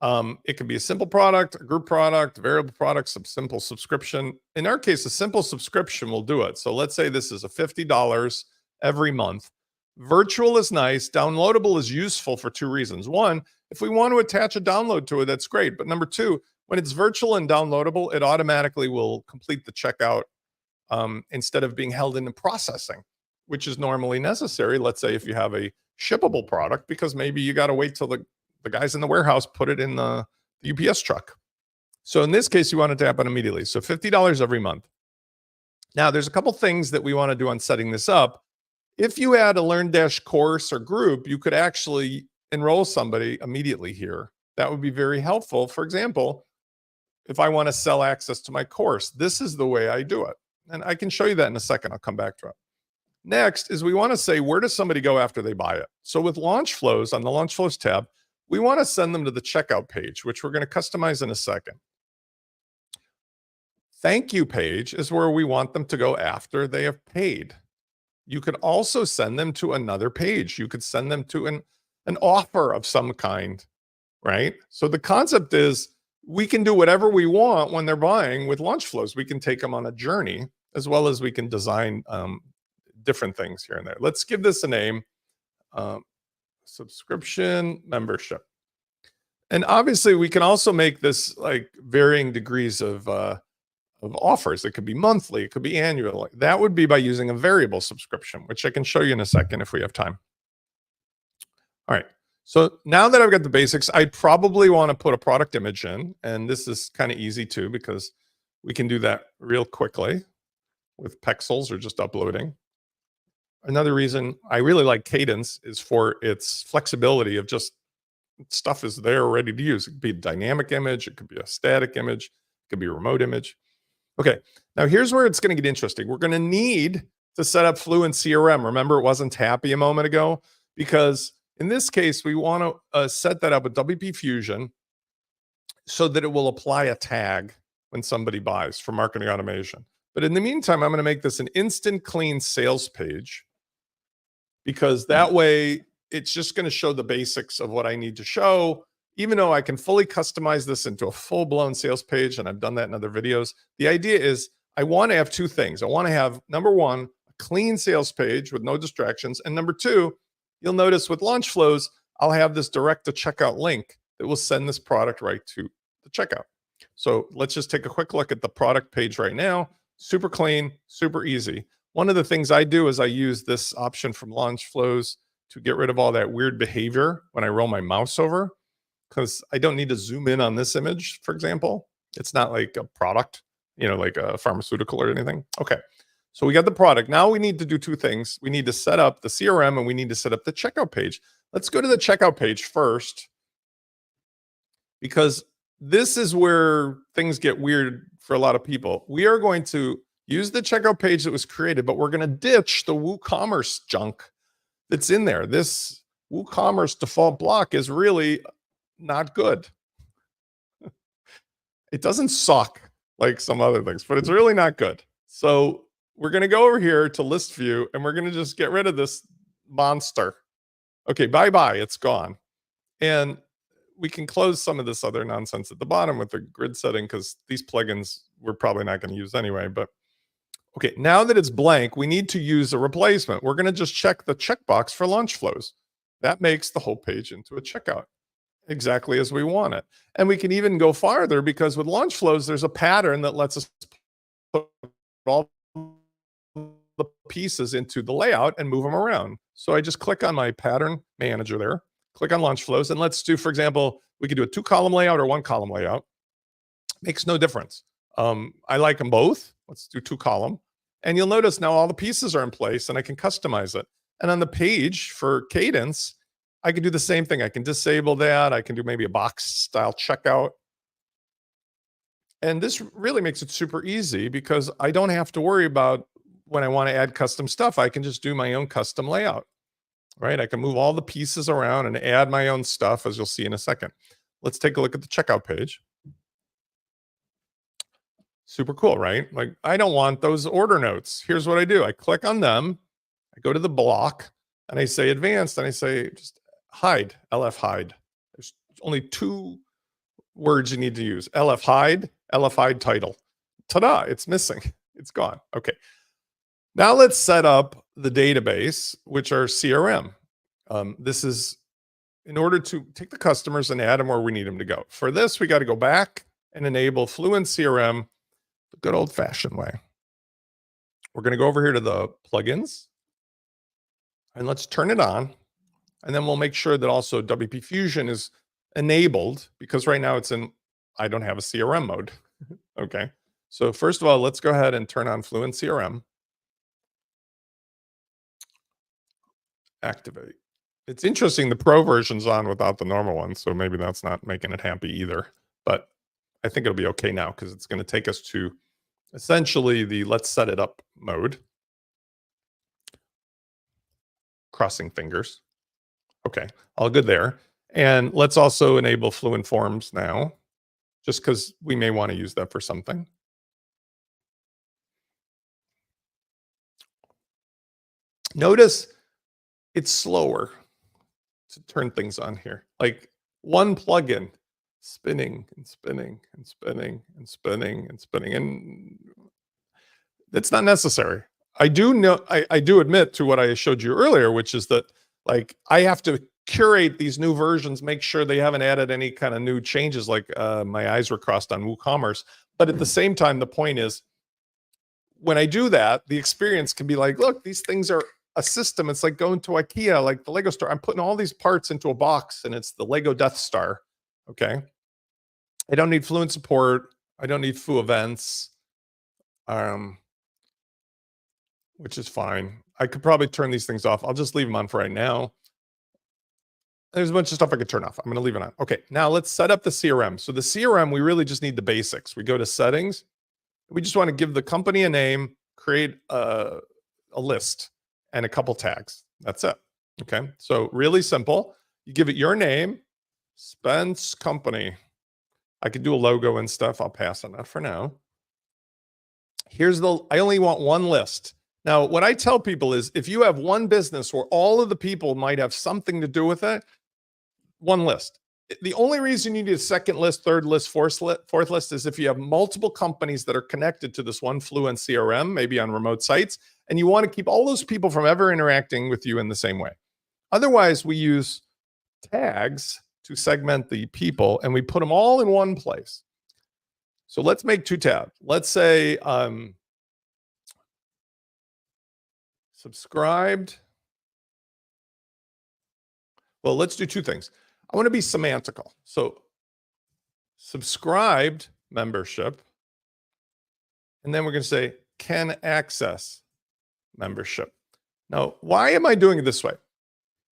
It can be a simple product, a group product, variable product, some simple subscription. In our case, a simple subscription will do it. So let's say this is a $50 every month. Virtual is nice. Downloadable is useful for two reasons. One, if we want to attach a download to it, that's great. But number two, when it's virtual and downloadable, it automatically will complete the checkout instead of being held into processing, which is normally necessary. Let's say if you have a shippable product, because maybe you got to wait till the guys in the warehouse put it in the UPS truck. So in this case, you want it to happen immediately. So $50 every month. Now, there's a couple things that we want to do on setting this up. If you had a LearnDash course or group, you could actually enroll somebody immediately here. That would be very helpful. For example, if I want to sell access to my course, this is the way I do it. And I can show you that in a second. I'll come back to it. Next is we want to say, where does somebody go after they buy it? So with launch flows, on the launch flows tab, we want to send them to the checkout page, which we're going to customize in a second. Thank you page is where we want them to go after they have paid. You could also send them to another page. You could send them to an offer of some kind, right? So the concept is we can do whatever we want when they're buying with launch flows. We can take them on a journey as well as we can design different things here and there. Let's give this a name. Subscription membership. And obviously we can also make this like varying degrees of offers. It could be monthly, it could be annual. That would be by using a variable subscription, which I can show you in a second if we have time. All right. So now that I've got the basics, I probably want to put a product image in, and this is kind of easy too, because we can do that real quickly with pixels or just uploading. Another reason I really like Cadence is for its flexibility of just stuff is there ready to use. It could be a dynamic image. It could be a static image. It could be a remote image. Okay, now here's where it's going to get interesting. We're going to need to set up Fluent CRM. Remember, it wasn't happy a moment ago, because in this case, we want to set that up with WP Fusion so that it will apply a tag when somebody buys for marketing automation. But in the meantime, I'm going to make this an instant clean sales page, because that way it's just going to show the basics of what I need to show, even though I can fully customize this into a full-blown sales page, and I've done that in other videos. The idea is I want to have two things. I want to have, number one, a clean sales page with no distractions. And number two, you'll notice with launch flows, I'll have this direct to checkout link that will send this product right to the checkout. So let's just take a quick look at the product page right now. Super clean, super easy. One of the things I do is I use this option from launch flows to get rid of all that weird behavior when I roll my mouse over, because I don't need to zoom in on this image, for example. It's not like a product, like a pharmaceutical or anything. Okay, so we got the product. Now we need to do two things. We need to set up the CRM and we need to set up the checkout page. Let's go to the checkout page first, because this is where things get weird for a lot of people. We are going to use the checkout page that was created, but we're going to ditch the WooCommerce junk that's in there. This WooCommerce default block is really not good. It doesn't suck like some other things, but it's really not good. So we're going to go over here to list view and we're going to just get rid of this monster. Okay, bye-bye, it's gone. And we can close some of this other nonsense at the bottom with the grid setting because these plugins we're probably not going to use anyway. But okay, now that it's blank, we need to use a replacement. We're going to just check the checkbox for launch flows. That makes the whole page into a checkout exactly as we want it. And we can even go farther because with launch flows, there's a pattern that lets us put all the pieces into the layout and move them around. So I just click on my pattern manager there, click on launch flows, and let's do, for example, we could do a 2-column layout or 1-column layout. Makes no difference. I like them both. Let's do 2-column. And you'll notice now all the pieces are in place and I can customize it. And on the page for cadence, I can do the same thing. I can disable that. I can do maybe a box style checkout. And this really makes it super easy because I don't have to worry about when I want to add custom stuff. I can just do my own custom layout, right? I can move all the pieces around and add my own stuff, as you'll see in a second. Let's take a look at the checkout page. Super cool, right? Like, I don't want those order notes. Here's what I do. I click on them. I go to the block and I say advanced and I say just hide, LF hide. There's only 2 words you need to use. LF hide title. Ta-da, it's missing. It's gone. Okay. Now let's set up the database, which are CRM. This is in order to take the customers and add them where we need them to go. For this, we got to go back and enable Fluent CRM the good old-fashioned way. We're going to go over here to the plugins and let's turn it on. And then we'll make sure that also WP Fusion is enabled because right now it's in, I don't have a CRM mode. Okay. So first of all, let's go ahead and turn on Fluent CRM. Activate. It's interesting the pro version's on without the normal one, so maybe that's not making it happy either. But I think it'll be okay now because it's going to take us to essentially the let's set it up mode. Crossing fingers. Okay, all good there. And let's also enable Fluent Forms now, just because we may want to use that for something. Notice it's slower to turn things on here. Like one plugin spinning and spinning and spinning and spinning and spinning. And it's not necessary. I do know, I do admit to what I showed you earlier, which is that like I have to curate these new versions, make sure they haven't added any kind of new changes, like my eyes were crossed on WooCommerce. But at the same time, the point is when I do that, the experience can be like, look, these things are a system. It's like going to IKEA, like the Lego store. I'm putting all these parts into a box and it's the Lego Death Star. Okay. I don't need Fluent support. I don't need Foo events, which is fine. I could probably turn these things off. I'll just leave them on for right now. There's a bunch of stuff I could turn off. I'm going to leave it on. Okay. Now let's set up the CRM. So the CRM, we really just need the basics. We go to settings. We just want to give the company a name, create a list and a couple tags. That's it. Okay. So really simple. You give it your name, Spence Company. I could do a logo and stuff. I'll pass on that for now. I only want one list. Now, what I tell people is if you have one business where all of the people might have something to do with it, one list. The only reason you need a second list, third list, fourth list is if you have multiple companies that are connected to this one Fluent CRM, maybe on remote sites, and you want to keep all those people from ever interacting with you in the same way. Otherwise, we use tags to segment the people and we put them all in one place. So let's make 2 tabs. Let's say subscribed. Well, let's do 2 things. I want to be semantical. So subscribed membership. And then we're going to say can access membership. Now, why am I doing it this way?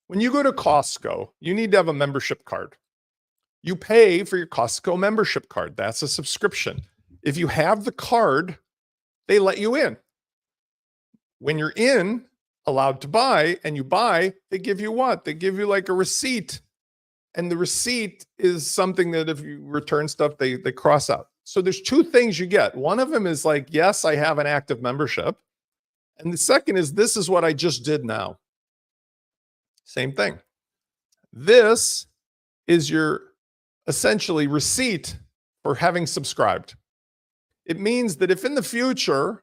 When you go to Costco, you need to have a membership card. You pay for your Costco membership card. That's a subscription. If you have the card, they let you in. When you're in, allowed to buy, and you buy, they give you what? They give you like a receipt. And the receipt is something that if you return stuff, they cross out. So there's two things you get. One of them is like, yes, I have an active membership. And the second is, this is what I just did now. Same thing. This is your essentially receipt for having subscribed. It means that if in the future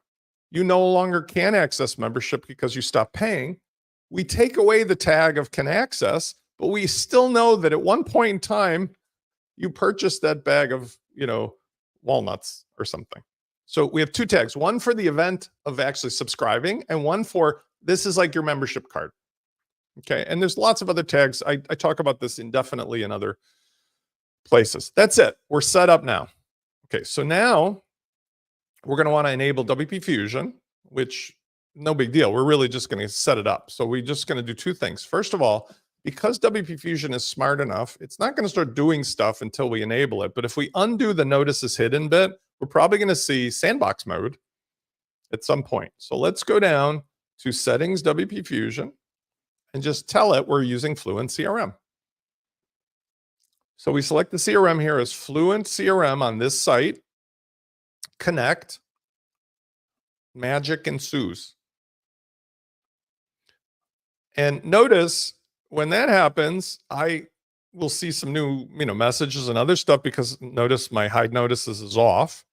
you no longer can access membership because you stop paying, we take away the tag of can access, but we still know that at one point in time, you purchased that bag of, walnuts or something. So we have two tags, one for the event of actually subscribing and one for this is like your membership card. Okay. And there's lots of other tags. I talk about this indefinitely in other places. That's it. We're set up now. Okay. So now we're going to want to enable WP Fusion, which no big deal. We're really just going to set it up. So we're just going to do two things. First of all, because WP Fusion is smart enough, it's not going to start doing stuff until we enable it. But if we undo the notice is hidden bit, we're probably going to see sandbox mode at some point. So let's go down to settings, WP Fusion, and just tell it we're using Fluent CRM. So we select the CRM here as Fluent CRM on this site, connect, magic ensues. And notice when that happens, I will see some new, messages and other stuff because notice my hide notices is off.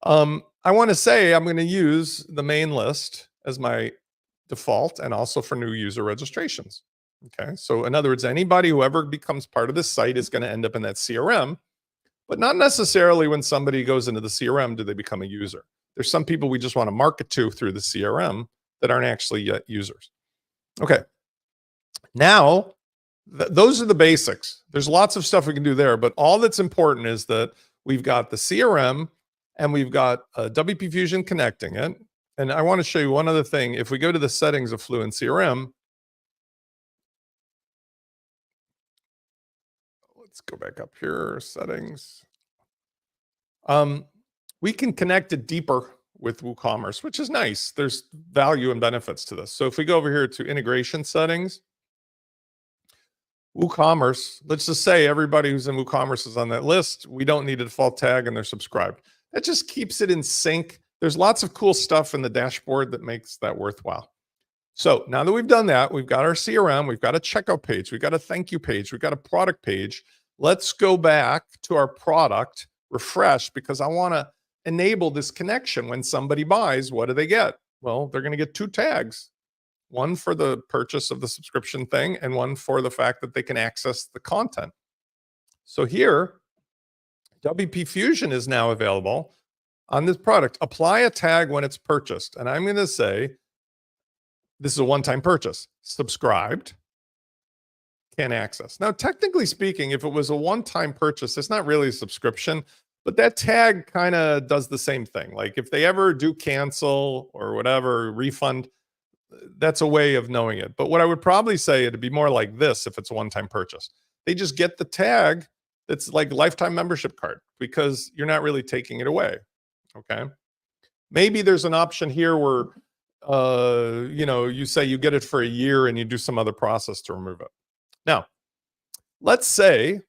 I want to say I'm going to use the main list as my default and also for new user registrations. Okay. So in other words, anybody who ever becomes part of this site is going to end up in that CRM, but not necessarily when somebody goes into the CRM, do they become a user. There's some people we just want to market to through the CRM that aren't actually yet users. Okay. Now, those are the basics. There's lots of stuff we can do there, but all that's important is that we've got the CRM and we've got WP Fusion connecting it. And I want to show you one other thing. If we go to the settings of Fluent CRM, let's go back up here, settings. We can connect it deeper with WooCommerce, which is nice. There's value and benefits to this. So if we go over here to integration settings, WooCommerce, let's just say everybody who's in WooCommerce is on that list. We don't need a default tag and they're subscribed. That just keeps it in sync. There's lots of cool stuff in the dashboard that makes that worthwhile. So now that we've done that, we've got our CRM, we've got a checkout page, we've got a thank you page, we've got a product page. Let's go back to our product, refresh, because I want to enable this connection. When somebody buys, what do they get? Well, they're going to get two tags. One for the purchase of the subscription thing and one for the fact that they can access the content. So here, WP Fusion is now available on this product. Apply a tag when it's purchased. And I'm going to say, this is a one-time purchase. Subscribed, can access. Now, technically speaking, if it was a one-time purchase, it's not really a subscription, but that tag kind of does the same thing. Like if they ever do cancel or whatever, refund, that's a way of knowing it. But what I would probably say, it'd be more like this if it's a one-time purchase. They just get the tag that's like lifetime membership card because you're not really taking it away. Okay. Maybe there's an option here where, you say you get it for a year and you do some other process to remove it. Now, let's say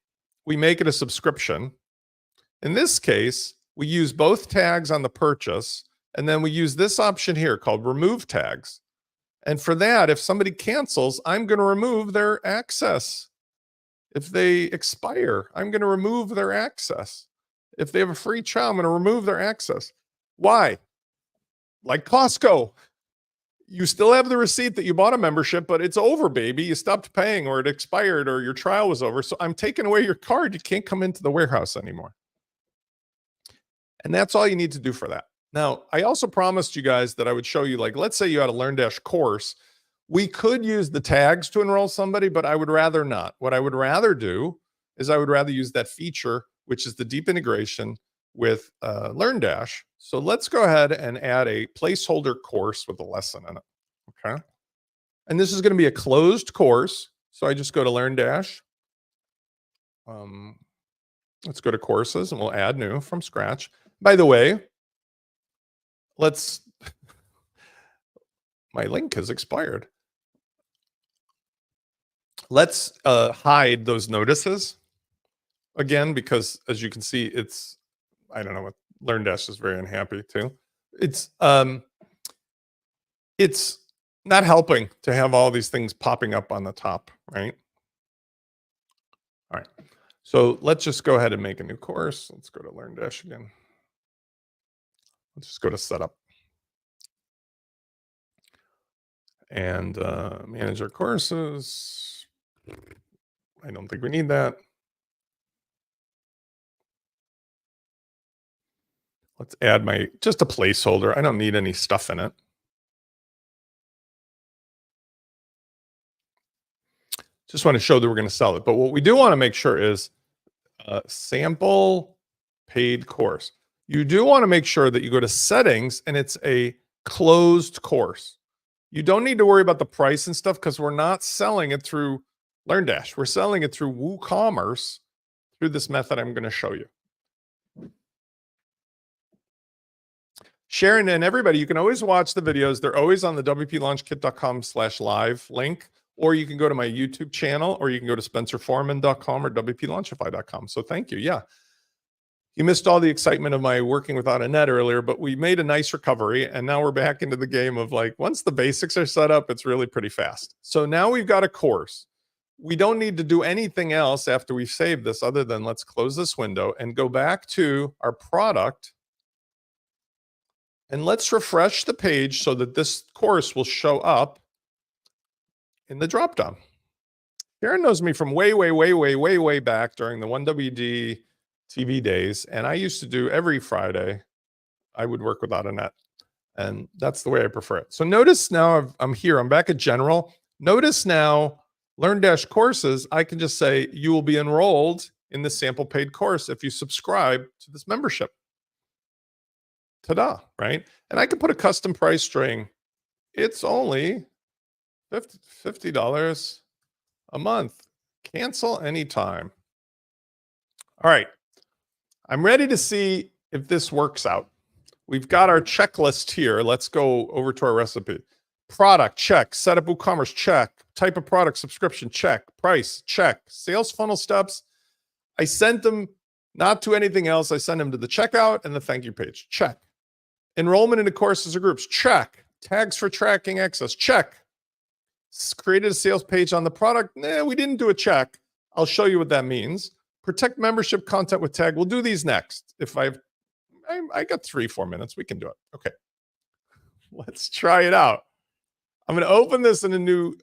we make it a subscription. In this case, we use both tags on the purchase, and then we use this option here called remove tags. And for that, if somebody cancels, I'm going to remove their access. If they expire, I'm going to remove their access. If they have a free trial, I'm going to remove their access. Why? Like Costco. You still have the receipt that you bought a membership, but it's over, baby. You stopped paying or it expired or your trial was over. So I'm taking away your card. You can't come into the warehouse anymore. And that's all you need to do for that. Now, I also promised you guys that I would show you, like, let's say you had a LearnDash course. We could use the tags to enroll somebody, but I would rather not. What I would rather do is I would rather use that feature, which is the deep integration with LearnDash. So let's go ahead and add a placeholder course with a lesson in it. Okay. And this is going to be a closed course. So I just go to LearnDash. Let's go to courses and we'll add new from scratch. By the way, my link has expired. Let's hide those notices again, because as you can see, I don't know what LearnDash is very unhappy too. It's not helping to have all these things popping up on the top, right? All right. So let's just go ahead and make a new course. Let's go to LearnDash again. Let's just go to setup and manage our courses. I don't think we need that. Let's add just a placeholder. I don't need any stuff in it. Just want to show that we're going to sell it. But what we do want to make sure is sample paid course. You do want to make sure that you go to settings and it's a closed course. You don't need to worry about the price and stuff because we're not selling it through LearnDash. We're selling it through WooCommerce through this method I'm going to show you. Sharon and everybody, you can always watch the videos. They're always on the wplaunchkit.com/live link, or you can go to my YouTube channel, or you can go to spencerforeman.com or wplaunchify.com. So thank you. Yeah. You missed all the excitement of my working without a net earlier, but we made a nice recovery. And now we're back into the game of like, once the basics are set up, it's really pretty fast. So now we've got a course. We don't need to do anything else after we've saved this other than let's close this window and go back to our product. And let's refresh the page so that this course will show up in the dropdown. Karen knows me from way back during the 1WD TV days. And I used to do every Friday, I would work without a net. And that's the way I prefer it. So notice now I'm here, I'm back at general. Notice now, LearnDash courses, I can just say, you will be enrolled in the sample paid course if you subscribe to this membership. Ta-da, right? And I can put a custom price string. It's only $50 a month. Cancel anytime. All right. I'm ready to see if this works out. We've got our checklist here. Let's go over to our recipe. Product, check. Setup WooCommerce, check. Type of product, subscription, check. Price, check. Sales funnel steps. I sent them not to anything else. I sent them to the checkout and the thank you page. Check. Enrollment into courses or groups. Check. Tags for tracking access. Check. Created a sales page on the product. Nah, we didn't do a check. I'll show you what that means. Protect membership content with tag. We'll do these next. If I got 3-4 minutes, we can do it. Okay. Let's try it out. I'm going to open this in a new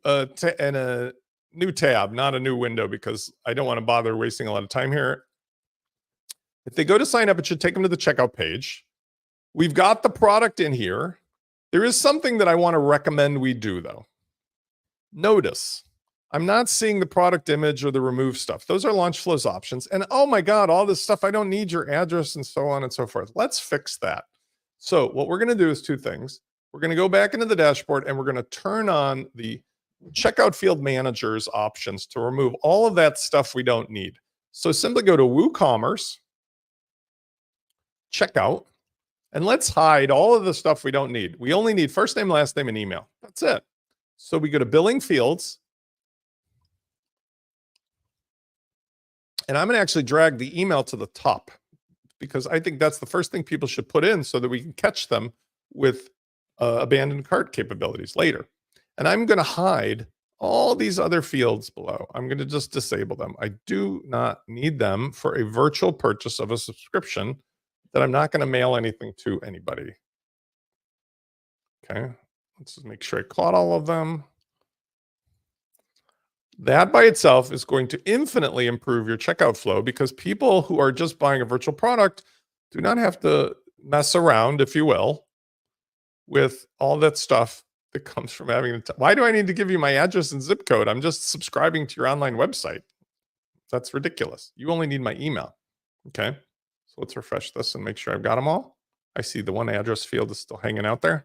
tab, not a new window, because I don't want to bother wasting a lot of time here. If they go to sign up, it should take them to the checkout page. We've got the product in here. There is something that I want to recommend we do, though. Notice, I'm not seeing the product image or the remove stuff. Those are launch flows options. And oh my God, all this stuff, I don't need your address and so on and so forth. Let's fix that. So what we're going to do is two things. We're going to go back into the dashboard and we're going to turn on the checkout field managers options to remove all of that stuff we don't need. So simply go to WooCommerce, checkout, and let's hide all of the stuff we don't need. We only need first name, last name, and email. That's it. So we go to billing fields. And I'm going to actually drag the email to the top because I think that's the first thing people should put in so that we can catch them with abandoned cart capabilities later. And I'm going to hide all these other fields below. I'm going to just disable them. I do not need them for a virtual purchase of a subscription that I'm not going to mail anything to anybody. Okay, let's just make sure I caught all of them. That by itself is going to infinitely improve your checkout flow because people who are just buying a virtual product do not have to mess around, if you will, with all that stuff that comes from having it. Why do I need to give you my address and zip code? I'm just subscribing to your online website. That's ridiculous. You only need my email. Okay, so let's refresh this and make sure I've got them all. I see the one address field is still hanging out there.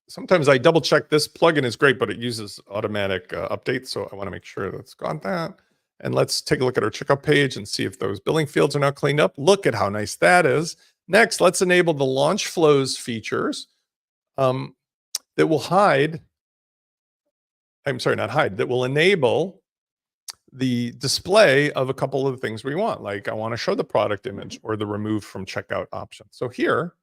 Sometimes I double check this plugin is great, but it uses automatic updates. So I want to make sure that's got that. And let's take a look at our checkout page and see if those billing fields are now cleaned up. Look at how nice that is. Next, let's enable the launch flows features that will hide. I'm sorry, not hide, that will enable the display of a couple of the things we want. Like I want to show the product image or the remove from checkout option. So here,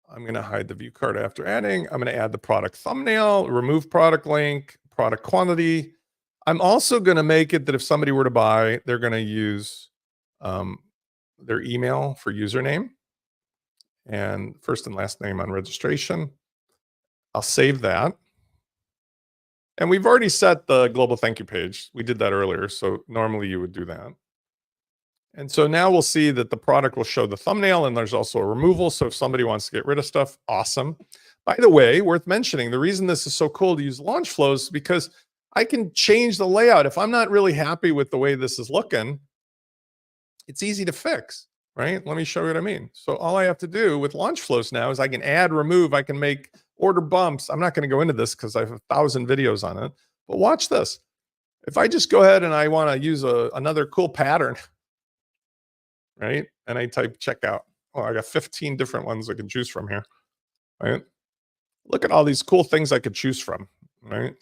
I'm going to hide the view card after adding. I'm going to add the product thumbnail, remove product link, product quantity. I'm also going to make it that if somebody were to buy, they're going to use their email for username and first and last name on registration. I'll save that. And we've already set the global thank you page. We did that earlier. So normally you would do that. And so now we'll see that the product will show the thumbnail and there's also a removal. So if somebody wants to get rid of stuff, awesome. By the way, worth mentioning, the reason this is so cool to use launch flows is because I can change the layout. If I'm not really happy with the way this is looking, it's easy to fix, right? Let me show you what I mean. So all I have to do with launch flows now is I can add, remove, I can make order bumps. I'm not going to go into this because I have 1,000 videos on it, but watch this. If I just go ahead and I want to use another cool pattern, right? And I type checkout. Oh, I got 15 different ones I can choose from here, right? Look at all these cool things I could choose from, right?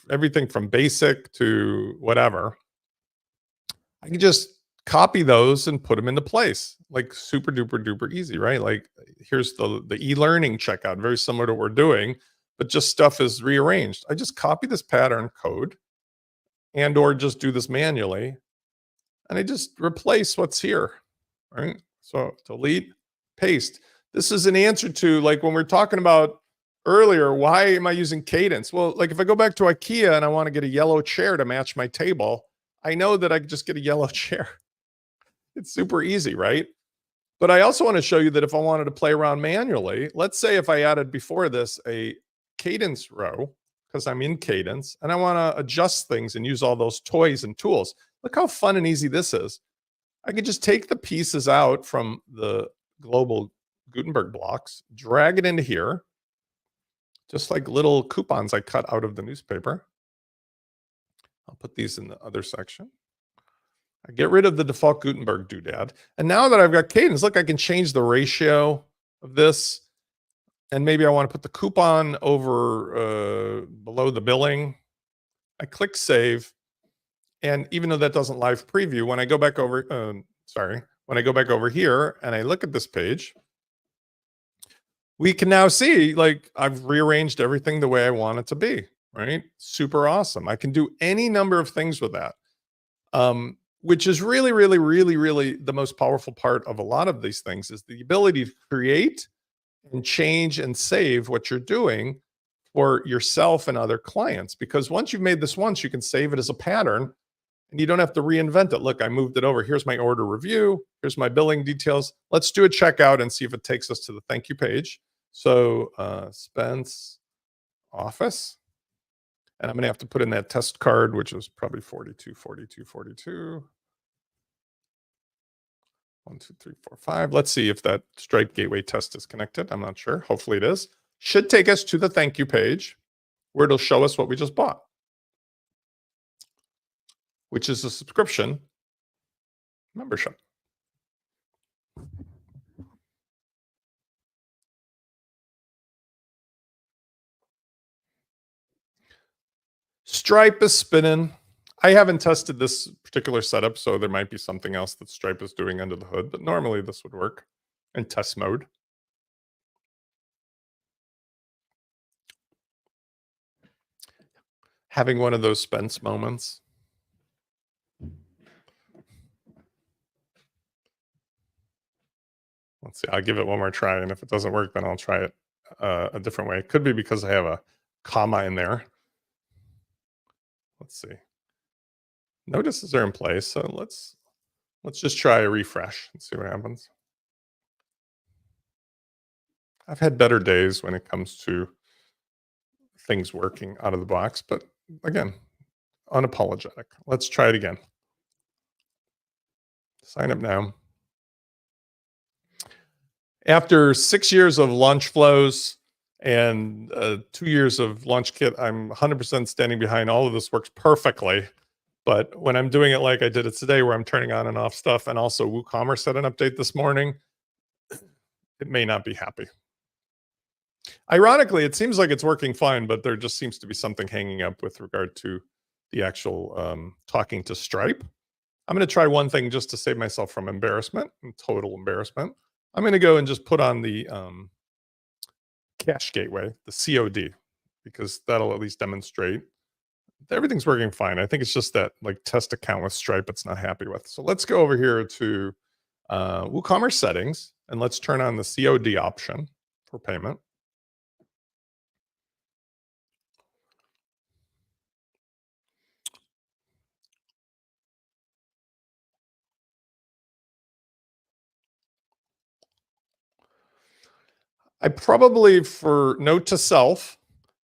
Everything from basic to whatever. I can just copy those and put them into place, like super duper duper easy, right? Like here's the e-learning checkout, very similar to what we're doing, but just stuff is rearranged. I just copy this pattern code and or just do this manually, and I just replace what's here, right? So delete, paste. This is an answer to like when we're talking about earlier, why am I using Cadence? Well, like if I go back to IKEA and I want to get a yellow chair to match my table, I know that I can just get a yellow chair. It's super easy, right? But I also want to show you that if I wanted to play around manually, let's say if I added before this a cadence row, because I'm in Cadence and I want to adjust things and use all those toys and tools. Look how fun and easy this is. I could just take the pieces out from the global Gutenberg blocks, drag it into here, just like little coupons I cut out of the newspaper. I'll put these in the other section. I get rid of the default Gutenberg doodad. And now that I've got Cadence, look, I can change the ratio of this. And maybe I want to put the coupon over below the billing. I click save. And even though that doesn't live preview, when I go back over, when I go back over here and I look at this page, we can now see like I've rearranged everything the way I want it to be, right? Super awesome. I can do any number of things with that. Which is really, really, really, really the most powerful part of a lot of these things is the ability to create and change and save what you're doing for yourself and other clients. Because once you've made this once, you can save it as a pattern and you don't have to reinvent it. Look, I moved it over. Here's my order review. Here's my billing details. Let's do a checkout and see if it takes us to the thank you page. So Spence office. And I'm going to have to put in that test card, which is probably 42, 42, 42. 1, 2, 3, 4, 5. Let's see if that Stripe Gateway test is connected. I'm not sure. Hopefully it is. Should take us to the thank you page where it'll show us what we just bought, which is a subscription membership. Stripe is spinning. I haven't tested this particular setup, so there might be something else that Stripe is doing under the hood, but normally this would work in test mode. Having one of those Spence moments. Let's see, I'll give it one more try, and if it doesn't work, then I'll try it a different way. It could be because I have a comma in there. Let's see. Notices are in place, so let's just try a refresh and see what happens. I've had better days when it comes to things working out of the box, but again, unapologetic. Let's try it again. Sign up now. After 6 years of launch flows and 2 years of launch kit, I'm 100% standing behind all of this. Works perfectly. But when I'm doing it like I did it today, where I'm turning on and off stuff, and also WooCommerce had an update this morning, it may not be happy. Ironically, it seems like it's working fine, but there just seems to be something hanging up with regard to the actual talking to Stripe. I'm going to try one thing just to save myself from embarrassment and total embarrassment. I'm going to go and just put on the cash gateway, the COD, because that'll at least demonstrate everything's working fine. I think it's just that like test account with Stripe it's not happy with. So let's go over here to WooCommerce settings and let's turn on the COD option for payment. I probably, for note to self,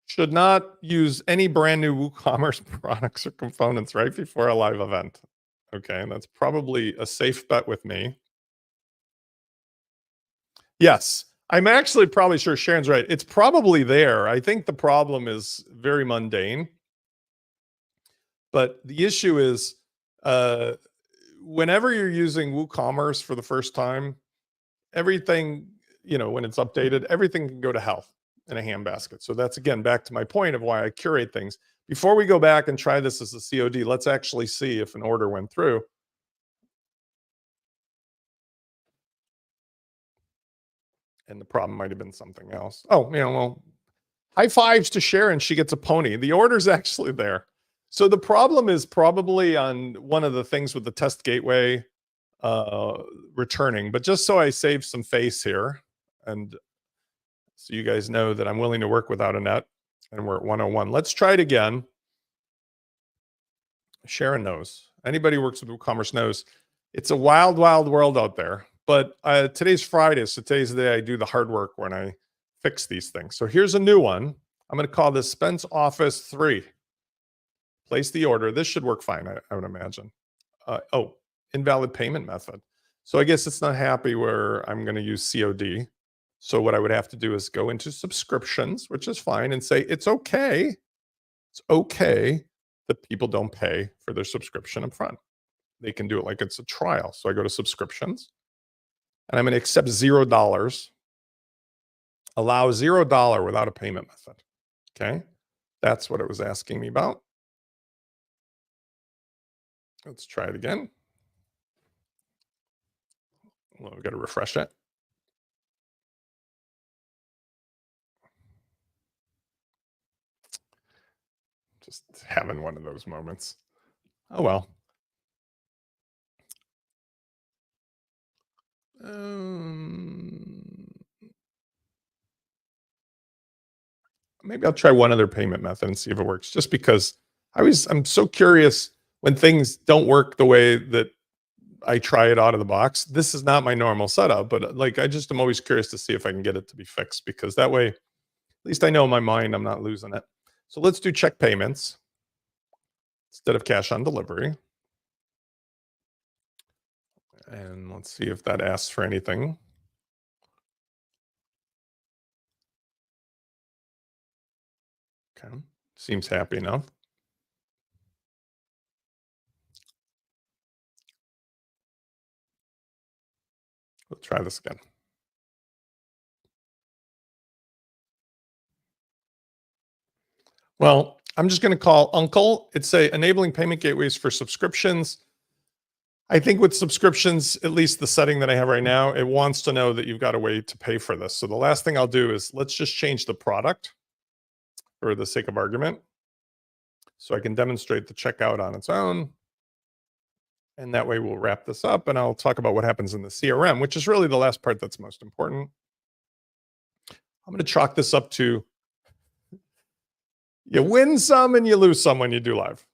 should not use any brand new WooCommerce products or components right before a live event. Okay, and that's probably a safe bet with me. Yes, I'm actually probably sure Sharon's right. It's probably there. I think the problem is very mundane. But the issue is uh, whenever you're using WooCommerce for the first time, everything, when it's updated, everything can go to hell in a handbasket. So that's again back to my point of why I curate things. Before we go back and try this as a COD, let's actually see if an order went through. And the problem might have been something else. Oh, well, high fives to Sharon. She gets a pony. The order's actually there. So the problem is probably on one of the things with the test gateway returning. But just so I save some face here, and so you guys know that I'm willing to work without a net, and we're at 101. Let's try it again. Sharon knows. Anybody who works with WooCommerce knows it's a wild, wild world out there. But today's Friday, so today's the day I do the hard work when I fix these things. So here's a new one. I'm going to call this Spence Office 3. Place the order. This should work fine, I would imagine. Oh, invalid payment method. So I guess it's not happy where I'm going to use COD. So what I would have to do is go into subscriptions, which is fine, and say it's okay. It's okay that people don't pay for their subscription up front. They can do it like it's a trial. So I go to subscriptions and I'm going to accept $0, allow $0 without a payment method. Okay. That's what it was asking me about. Let's try it again. Well, we've got to refresh it. Just having one of those moments. Oh, well. Maybe I'll try one other payment method and see if it works, just because I'm so curious when things don't work the way that I try it out of the box. This is not my normal setup, but like I just am always curious to see if I can get it to be fixed, because that way, at least I know in my mind I'm not losing it. So let's do check payments instead of cash on delivery. And let's see if that asks for anything. Okay, seems happy enough. Let's try this again. Well, I'm just going to call Uncle. It's enabling payment gateways for subscriptions. I think with subscriptions, at least the setting that I have right now, it wants to know that you've got a way to pay for this. So the last thing I'll do is let's just change the product for the sake of argument, so I can demonstrate the checkout on its own. And that way we'll wrap this up and I'll talk about what happens in the CRM, which is really the last part that's most important. I'm going to chalk this up to you win some and you lose some when you do live.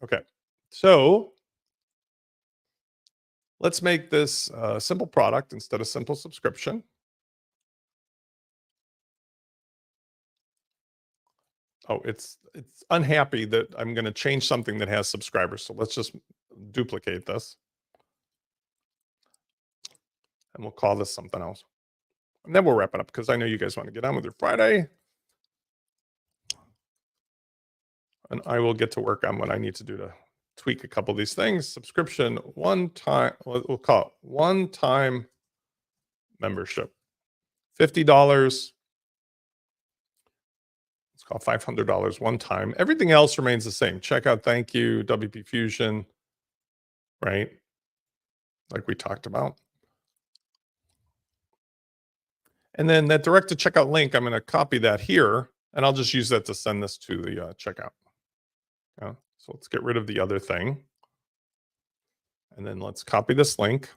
Okay, so let's make this a simple product instead of simple subscription. Oh, it's unhappy that I'm going to change something that has subscribers. So let's just duplicate this. And we'll call this something else. And then we'll wrap it up because I know you guys want to get on with your Friday. And I will get to work on what I need to do to tweak a couple of these things. Subscription, one time, we'll call it one-time membership. $50. Let's call $500 one time. Everything else remains the same. Checkout, thank you, WP Fusion, right? Like we talked about. And then that direct to checkout link, I'm going to copy that here, and I'll just use that to send this to the checkout. So let's get rid of the other thing. And then let's copy this link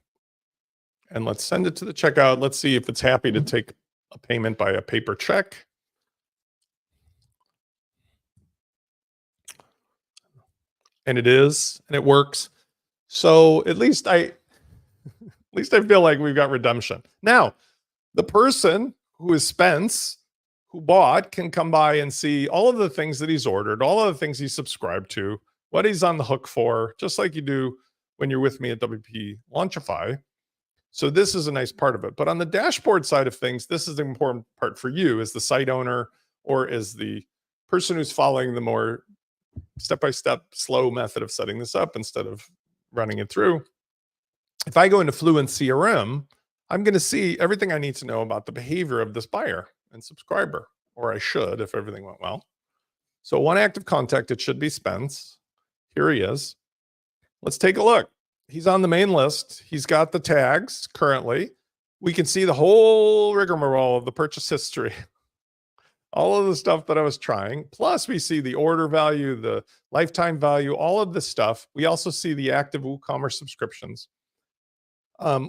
and let's send it to the checkout. Let's see if it's happy to take a payment by a paper check. And it is, and it works. So at least I feel like we've got redemption. Now, the person who is Spence, who bought, can come by and see all of the things that he's ordered, all of the things he's subscribed to, what he's on the hook for, just like you do when you're with me at WP Launchify. So this is a nice part of it. But on the dashboard side of things, this is the important part for you as the site owner or as the person who's following the more step-by-step slow method of setting this up instead of running it through. If I go into Fluent CRM, I'm going to see everything I need to know about the behavior of this buyer and subscriber, or I should if everything went well. So one active contact, it should be Spence. Here he is. Let's take a look. He's on the main list. He's got the tags currently. We can see the whole rigmarole of the purchase history. All of the stuff that I was trying. Plus, we see the order value, the lifetime value, all of this stuff. We also see the active WooCommerce subscriptions.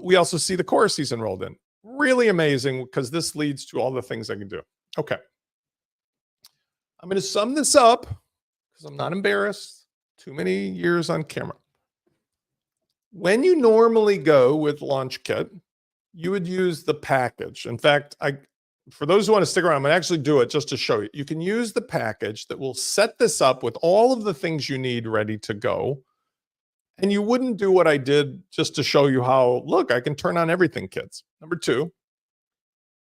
We also see the course he's enrolled in. Really amazing because this leads to all the things I can do. Okay. I'm going to sum this up because I'm not embarrassed. Too many years on camera. When you normally go with LaunchKit, you would use the package. In fact, for those who want to stick around, I'm going to actually do it just to show you. You can use the package that will set this up with all of the things you need ready to go. And you wouldn't do what I did just to show you how, look, I can turn on everything, kids. Number two,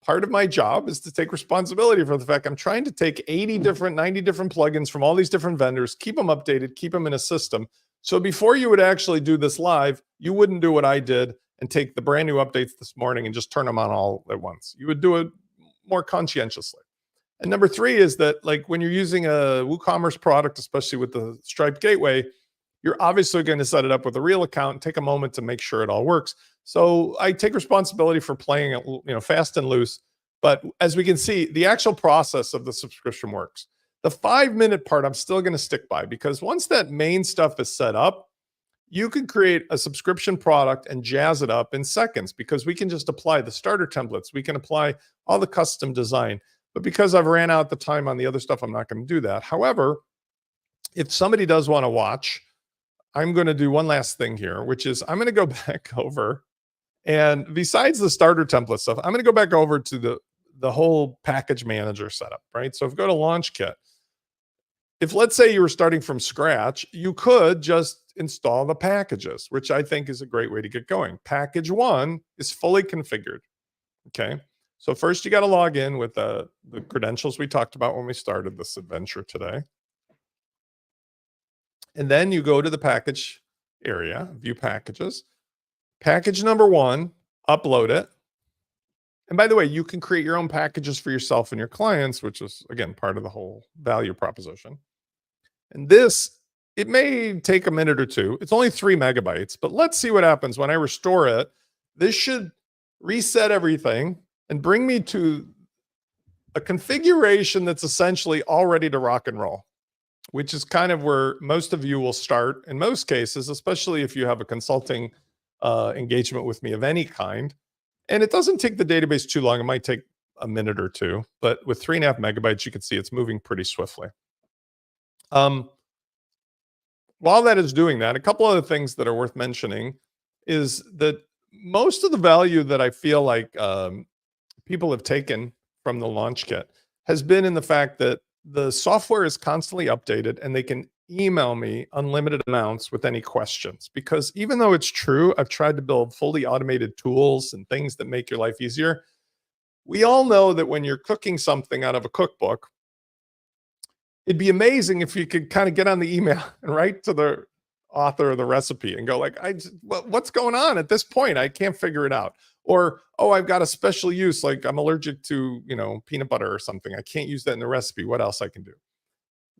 part of my job is to take responsibility for the fact I'm trying to take 80 different, 90 different plugins from all these different vendors, keep them updated, keep them in a system. So before you would actually do this live, you wouldn't do what I did and take the brand new updates this morning and just turn them on all at once. You would do it more conscientiously. And number three is that, like, when you're using a WooCommerce product, especially with the Stripe gateway, you're obviously going to set it up with a real account and take a moment to make sure it all works. So I take responsibility for playing it, fast and loose. But as we can see, the actual process of the subscription works. The 5-minute part, I'm still going to stick by, because once that main stuff is set up, you can create a subscription product and jazz it up in seconds, because we can just apply the starter templates. We can apply all the custom design. But because I've ran out the time on the other stuff, I'm not going to do that. However, if somebody does want to watch, I'm going to do one last thing here, which is I'm going to go back over, and besides the starter template stuff, I'm going to go back over to the whole package manager setup, right? So if you go to LaunchKit, if let's say you were starting from scratch, you could just install the packages, which I think is a great way to get going. Package 1 is fully configured. Okay. So first you got to log in with the credentials we talked about when we started this adventure today. And then you go to the package area, view packages. Package number 1, upload it. And by the way, you can create your own packages for yourself and your clients, which is, again, part of the whole value proposition. And this, it may take a minute or two. It's only 3 megabytes, but let's see what happens when I restore it. This should reset everything and bring me to a configuration that's essentially all ready to rock and roll, which is kind of where most of you will start in most cases, especially if you have a consulting engagement with me of any kind. And it doesn't take the database too long. It might take a minute or two, but with 3.5 megabytes, you can see it's moving pretty swiftly. While that is doing that, a couple other things that are worth mentioning is that most of the value that I feel like people have taken from the LaunchKit has been in the fact that the software is constantly updated and they can email me unlimited amounts with any questions. Because even though it's true, I've tried to build fully automated tools and things that make your life easier. We all know that when you're cooking something out of a cookbook, it'd be amazing if you could kind of get on the email and write to the author of the recipe and go like, what's going on at this point? I can't figure it out. Or, oh, I've got a special use, like I'm allergic to, peanut butter or something. I can't use that in the recipe. What else I can do?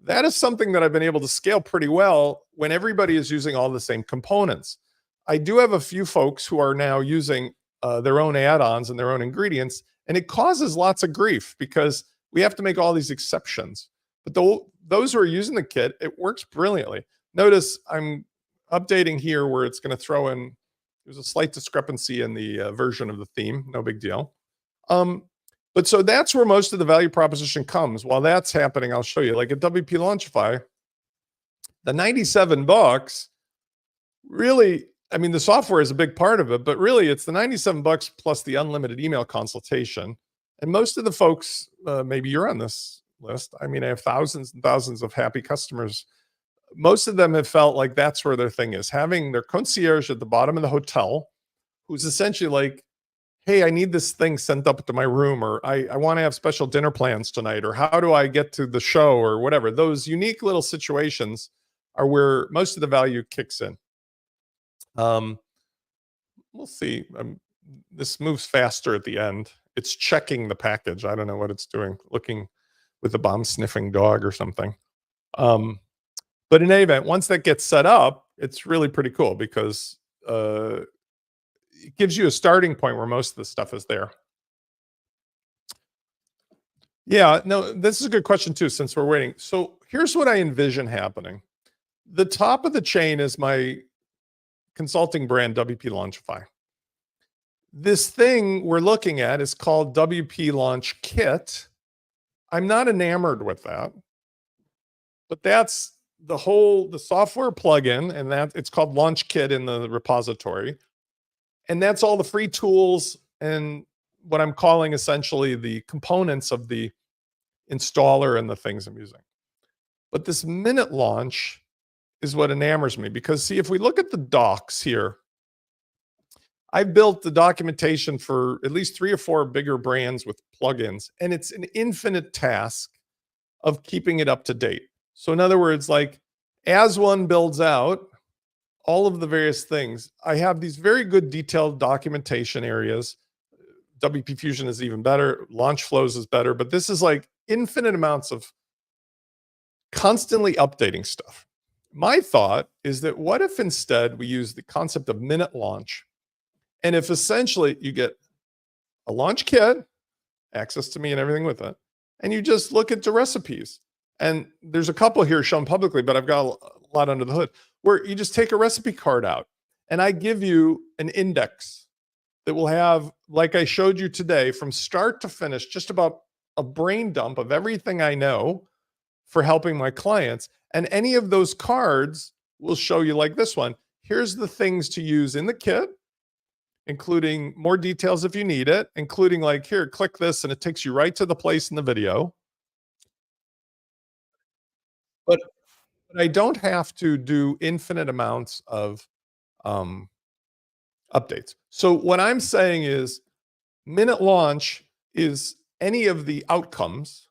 That is something that I've been able to scale pretty well when everybody is using all the same components. I do have a few folks who are now using their own add-ons and their own ingredients, and it causes lots of grief because we have to make all these exceptions. But those who are using the kit, it works brilliantly. Notice I'm updating here where it's going to throw in. There's a slight discrepancy in the version of the theme. No big deal. But so that's where most of the value proposition comes. While that's happening, I'll show you. Like at WP Launchify, the $97 really, I mean, the software is a big part of it, but really it's the $97 plus the unlimited email consultation. And most of the folks, maybe you're on this list. I mean, I have thousands and thousands of happy customers. Most of them have felt like that's where their thing is, having their concierge at the bottom of the hotel, who's essentially like, hey, I need this thing sent up to my room, or I want to have special dinner plans tonight, or how do I get to the show, or whatever. Those unique little situations are where most of the value kicks in. We'll see. This moves faster at the end. It's checking the package. I don't know what it's doing, looking with a bomb sniffing dog or something. But in any event, once that gets set up, it's really pretty cool because it gives you a starting point where most of the stuff is there. Yeah, no, this is a good question too, since we're waiting. So here's what I envision happening. The top of the chain is my consulting brand, WP Launchify. This thing we're looking at is called WP Launch Kit. I'm not enamored with that, but that's the software plugin, and that it's called Launch Kit in the repository. And that's all the free tools and what I'm calling essentially the components of the installer and the things I'm using. But this minute launch is what enamors me, because see, if we look at the docs here, I've built the documentation for at least 3 or 4 bigger brands with plugins, and it's an infinite task of keeping it up to date. So in other words, like as one builds out all of the various things, I have these very good detailed documentation areas. WP Fusion is even better. Launch Flows is better, but this is like infinite amounts of constantly updating stuff. My thought is that what if instead we use the concept of minute launch? And if essentially you get a launch kit, access to me and everything with it, and you just look at the recipes. And there's a couple here shown publicly, but I've got a lot under the hood, where you just take a recipe card out and I give you an index that will have, like I showed you today, from start to finish, just about a brain dump of everything I know for helping my clients. And any of those cards will show you, like this one, here's the things to use in the kit, including more details if you need it, including like, here, click this, and it takes you right to the place in the video. But I don't have to do infinite amounts of updates. So what I'm saying is minute launch is any of the outcomes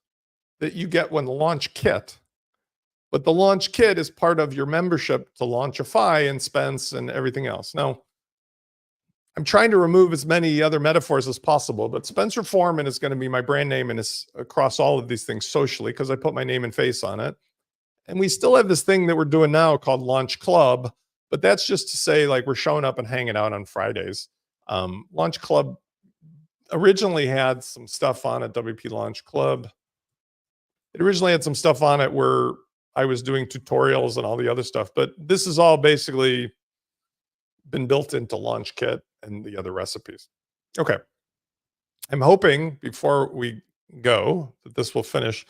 that you get when the launch kit, but the launch kit is part of your membership to Launchify and Spence and everything else. Now, I'm trying to remove as many other metaphors as possible, but Spencer Foreman is going to be my brand name, and it's across all of these things socially because I put my name and face on it. And we still have this thing that we're doing now called Launch Club, but that's just to say, like, we're showing up and hanging out on Fridays. Launch Club originally had some stuff on it, WP Launch Club. It originally had some stuff on it where I was doing tutorials and all the other stuff, but this is all basically been built into Launch Kit and the other recipes. Okay. I'm hoping before we go that this will finish.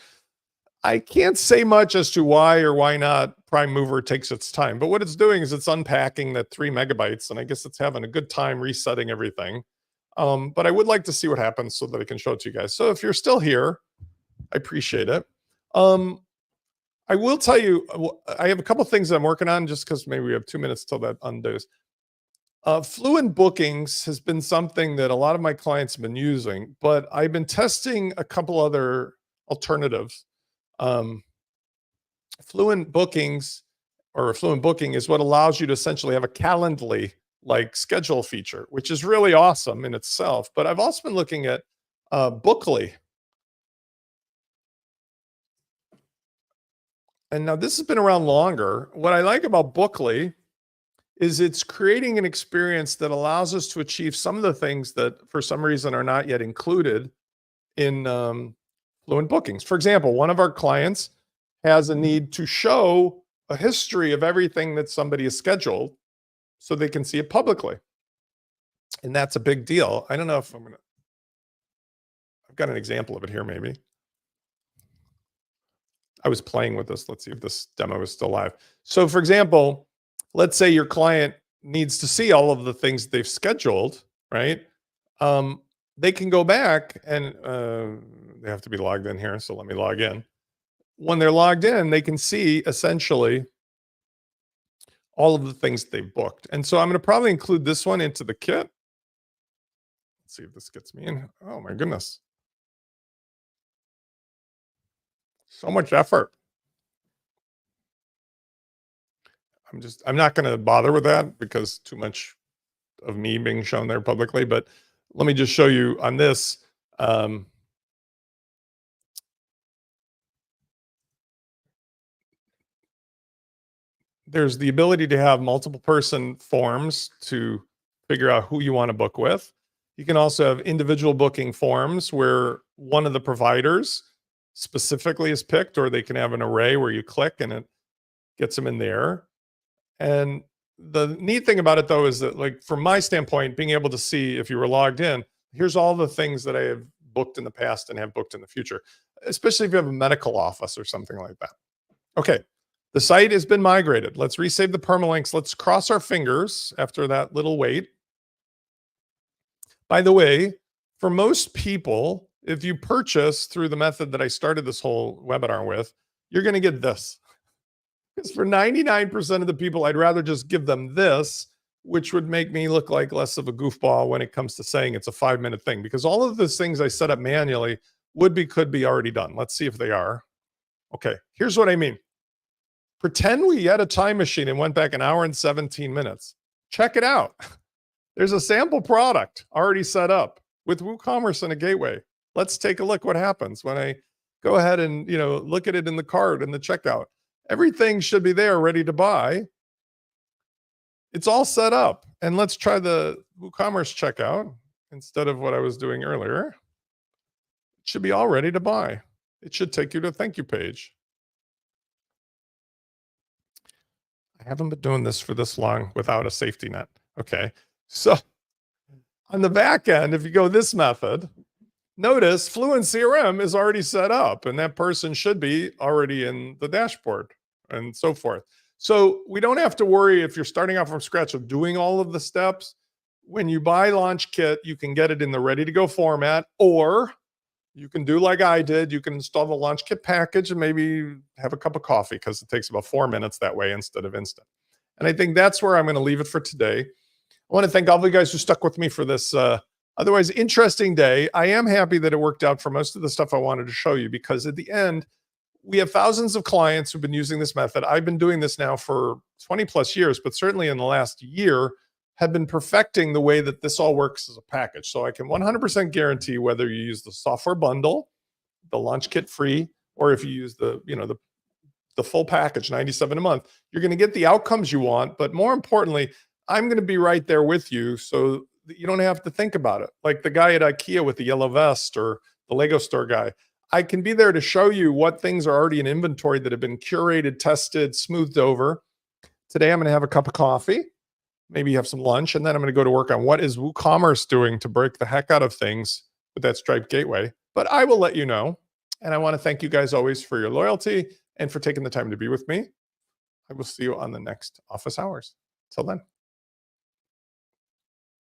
I can't say much as to why or why not Prime Mover takes its time, but what it's doing is it's unpacking that 3 megabytes, and I guess it's having a good time resetting everything. But I would like to see what happens so that I can show it to you guys. So if you're still here, I appreciate it. I will tell you, I have a couple things that I'm working on, just because maybe we have 2 minutes till that undoes. Fluent Bookings has been something that a lot of my clients have been using, but I've been testing a couple other alternatives. Fluent Bookings, or Fluent Booking, is what allows you to essentially have a Calendly like schedule feature, which is really awesome in itself. But I've also been looking at Bookly. And now this has been around longer. What I like about Bookly is it's creating an experience that allows us to achieve some of the things that for some reason are not yet included in Fluent bookings. For example, one of our clients has a need to show a history of everything that somebody has scheduled so they can see it publicly. And that's a big deal. I don't know if I've got an example of it here maybe. I was playing with this. Let's see if this demo is still live. So for example, let's say your client needs to see all of the things they've scheduled, right? They can go back and they have to be logged in here. So let me log in. When they're logged in, they can see essentially all of the things they've booked. And so I'm going to probably include this one into the kit. Let's see if this gets me in. Oh my goodness. So much effort. I'm not going to bother with that because too much of me being shown there publicly, but let me just show you on this. There's the ability to have multiple person forms to figure out who you want to book with. You can also have individual booking forms where one of the providers specifically is picked, or they can have an array where you click and it gets them in there. And the neat thing about it though is that, like, from my standpoint, being able to see if you were logged in, here's all the things that I have booked in the past and have booked in the future, especially if you have a medical office or something like that. Okay, the site has been migrated. Let's resave the permalinks. Let's cross our fingers after that little wait. By the way, for most people, if you purchase through the method that I started this whole webinar with, you're going to get this. Because for 99% of the people, I'd rather just give them this, which would make me look like less of a goofball when it comes to saying it's a 5-minute thing. Because all of those things I set up manually could be already done. Let's see if they are. Okay, here's what I mean. Pretend we had a time machine and went back an hour and 17 minutes. Check it out. There's a sample product already set up with WooCommerce and a gateway. Let's take a look what happens when I go ahead and look at it in the cart and the checkout. Everything should be there ready to buy. It's all set up. And let's try the WooCommerce checkout instead of what I was doing earlier. It should be all ready to buy. It should take you to a thank you page. I haven't been doing this for this long without a safety net. Okay. So on the back end, if you go this method, notice Fluent CRM is already set up and that person should be already in the dashboard and so forth. So we don't have to worry if you're starting off from scratch of doing all of the steps. When you buy Launch Kit, you can get it in the ready to go format, or you can do like I did. You can install the Launch Kit package and maybe have a cup of coffee because it takes about 4 minutes that way instead of instant. And I think that's where I'm going to leave it for today. I want to thank all of you guys who stuck with me for this otherwise interesting day. I am happy that it worked out for most of the stuff I wanted to show you, because at the end, we have thousands of clients who've been using this method. I've been doing this now for 20 plus years, but certainly in the last year have been perfecting the way that this all works as a package. So I can 100% guarantee whether you use the software bundle, the Launch Kit free, or if you use the full package, 97 a month, you're going to get the outcomes you want. But more importantly, I'm going to be right there with you so that you don't have to think about it. Like the guy at IKEA with the yellow vest or the Lego store guy. I can be there to show you what things are already in inventory that have been curated, tested, smoothed over. Today, I'm going to have a cup of coffee, maybe have some lunch, and then I'm going to go to work on what is WooCommerce doing to break the heck out of things with that Stripe gateway. But I will let you know. And I want to thank you guys always for your loyalty and for taking the time to be with me. I will see you on the next office hours. Till then.